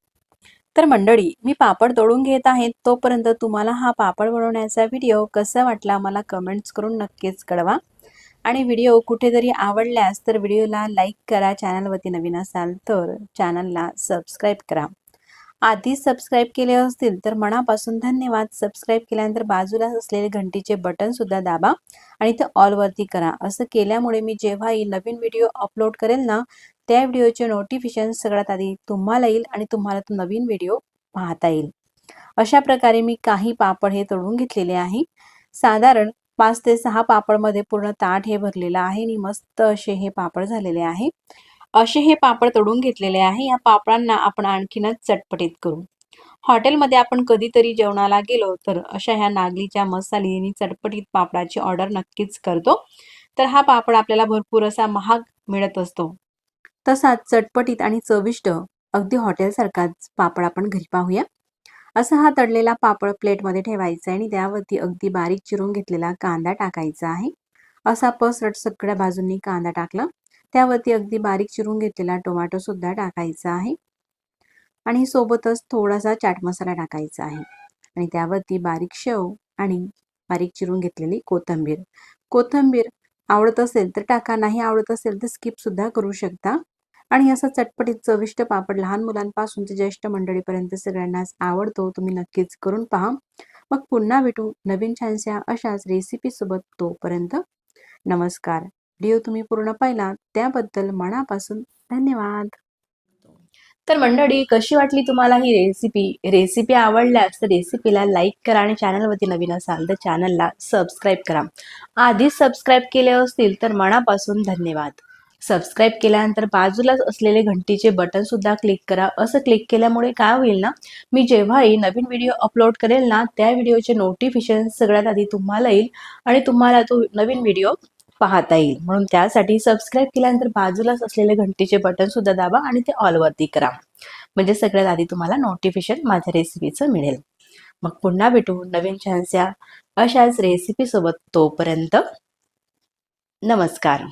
तर मंडळी, मी पापड तळून घेत आहे. तोपर्यंत तुम्हाला हा पापड बनवण्याचा व्हिडिओ कसा वाटला मला कमेंट्स करून नक्कीच कळवा आणि व्हिडिओ कुठेतरी आवडल्यास तर व्हिडिओला लाईक करा. चॅनलवरती नवीन असाल तर चॅनलला सबस्क्राईब करा. आधीच सबस्क्राईब केले असतील तर मनापासून धन्यवाद. सबस्क्राईब केल्यानंतर बाजूला असलेले घंटीचे बटन सुद्धा दाबा आणि ते ऑल वरती करा. असं केल्यामुळे मी जेव्हाही नवीन व्हिडिओ अपलोड करेल ना, त्या व्हिडिओचे नोटिफिकेशन सगळ्यात आधी तुम्हाला येईल आणि तुम्हाला तो नवीन व्हिडिओ पाहता येईल. अशा प्रकारे मी काही पापड हे तळून घेतलेले आहे. साधारण 5 ते 6 पापडमध्ये पूर्ण ताट हे भरलेलं आहे आणि मस्त असे हे पापड झालेले आहे. असे हे पापड तळून घेतलेले आहे. या पापडांना आपण आणखीनच चटपटीत करू. हॉटेलमध्ये आपण कधीतरी जेवणाला गेलो तर अशा ह्या नागलीच्या मसाली आणि चटपटीत पापडाची ऑर्डर नक्कीच करतो. तर हा पापड आपल्याला भरपूर असा महाग मिळत असतो. तसाच चटपटीत आणि चविष्ट अगदी हॉटेलसारखाच पापड आपण घरी पाहूया. असा हा तळलेला पापड प्लेटमध्ये ठेवायचा आणि त्यावरती अगदी बारीक चिरून घेतलेला कांदा टाकायचा आहे. असा पसरट सगळ्या बाजूंनी कांदा टाकला. त्यावरती अगदी बारीक चिरून घेतलेला टोमॅटो सुद्धा टाकायचा आहे आणि सोबतच थोडासा चाट मसाला टाकायचा आहे आणि त्यावरती बारीक शेव आणि बारीक चिरून घेतलेली कोथिंबीर. कोथिंबीर आवडत असेल तर टाका, नाही आवडत असेल तर स्किप सुद्धा करू शकता. आणि असा चटपटीत चविष्ट पापड लहान मुलांपासून ते ज्येष्ठ मंडळीपर्यंत सगळ्यांनाच आवडतो. तुम्ही नक्कीच करून पहा. मग पुन्हा भेटू नवीन छानशा अशाच रेसिपी सोबत. तोपर्यंत नमस्कार. व्हिडिओ तुम्ही पूर्ण पाहिला त्याबद्दल मनापासून धन्यवाद. तर मंडळी, कशी वाटली तुम्हाला ही रेसिपी आवडल्यास तर रेसिपीला लाईक करा आणि चॅनलवरती नवीन असाल तर चॅनलला सबस्क्राईब करा. आधीच सबस्क्राईब केले असतील तर मनापासून धन्यवाद. सबस्क्राईब केल्यानंतर बाजूलाच असलेले घंटीचे बटन सुद्धा क्लिक करा. असं क्लिक केल्यामुळे काय होईल ना, मी जेव्हाही नवीन व्हिडिओ अपलोड करेल ना, त्या व्हिडिओचे नोटिफिकेशन सगळ्यात आधी तुम्हाला येईल आणि तुम्हाला तो नवीन व्हिडिओ पाहता येईल. म्हणून त्यासाठी सबस्क्राईब केल्यानंतर बाजूलाच असलेले घंटीचे बटन सुद्धा दाबा आणि ते ऑल वरती करा. म्हणजे सगळ्यात आधी तुम्हाला नोटिफिकेशन माझ्या रेसिपीचं मिळेल. मग पुन्हा भेटू नवीन छानशा अशाच रेसिपी सोबत. तोपर्यंत नमस्कार.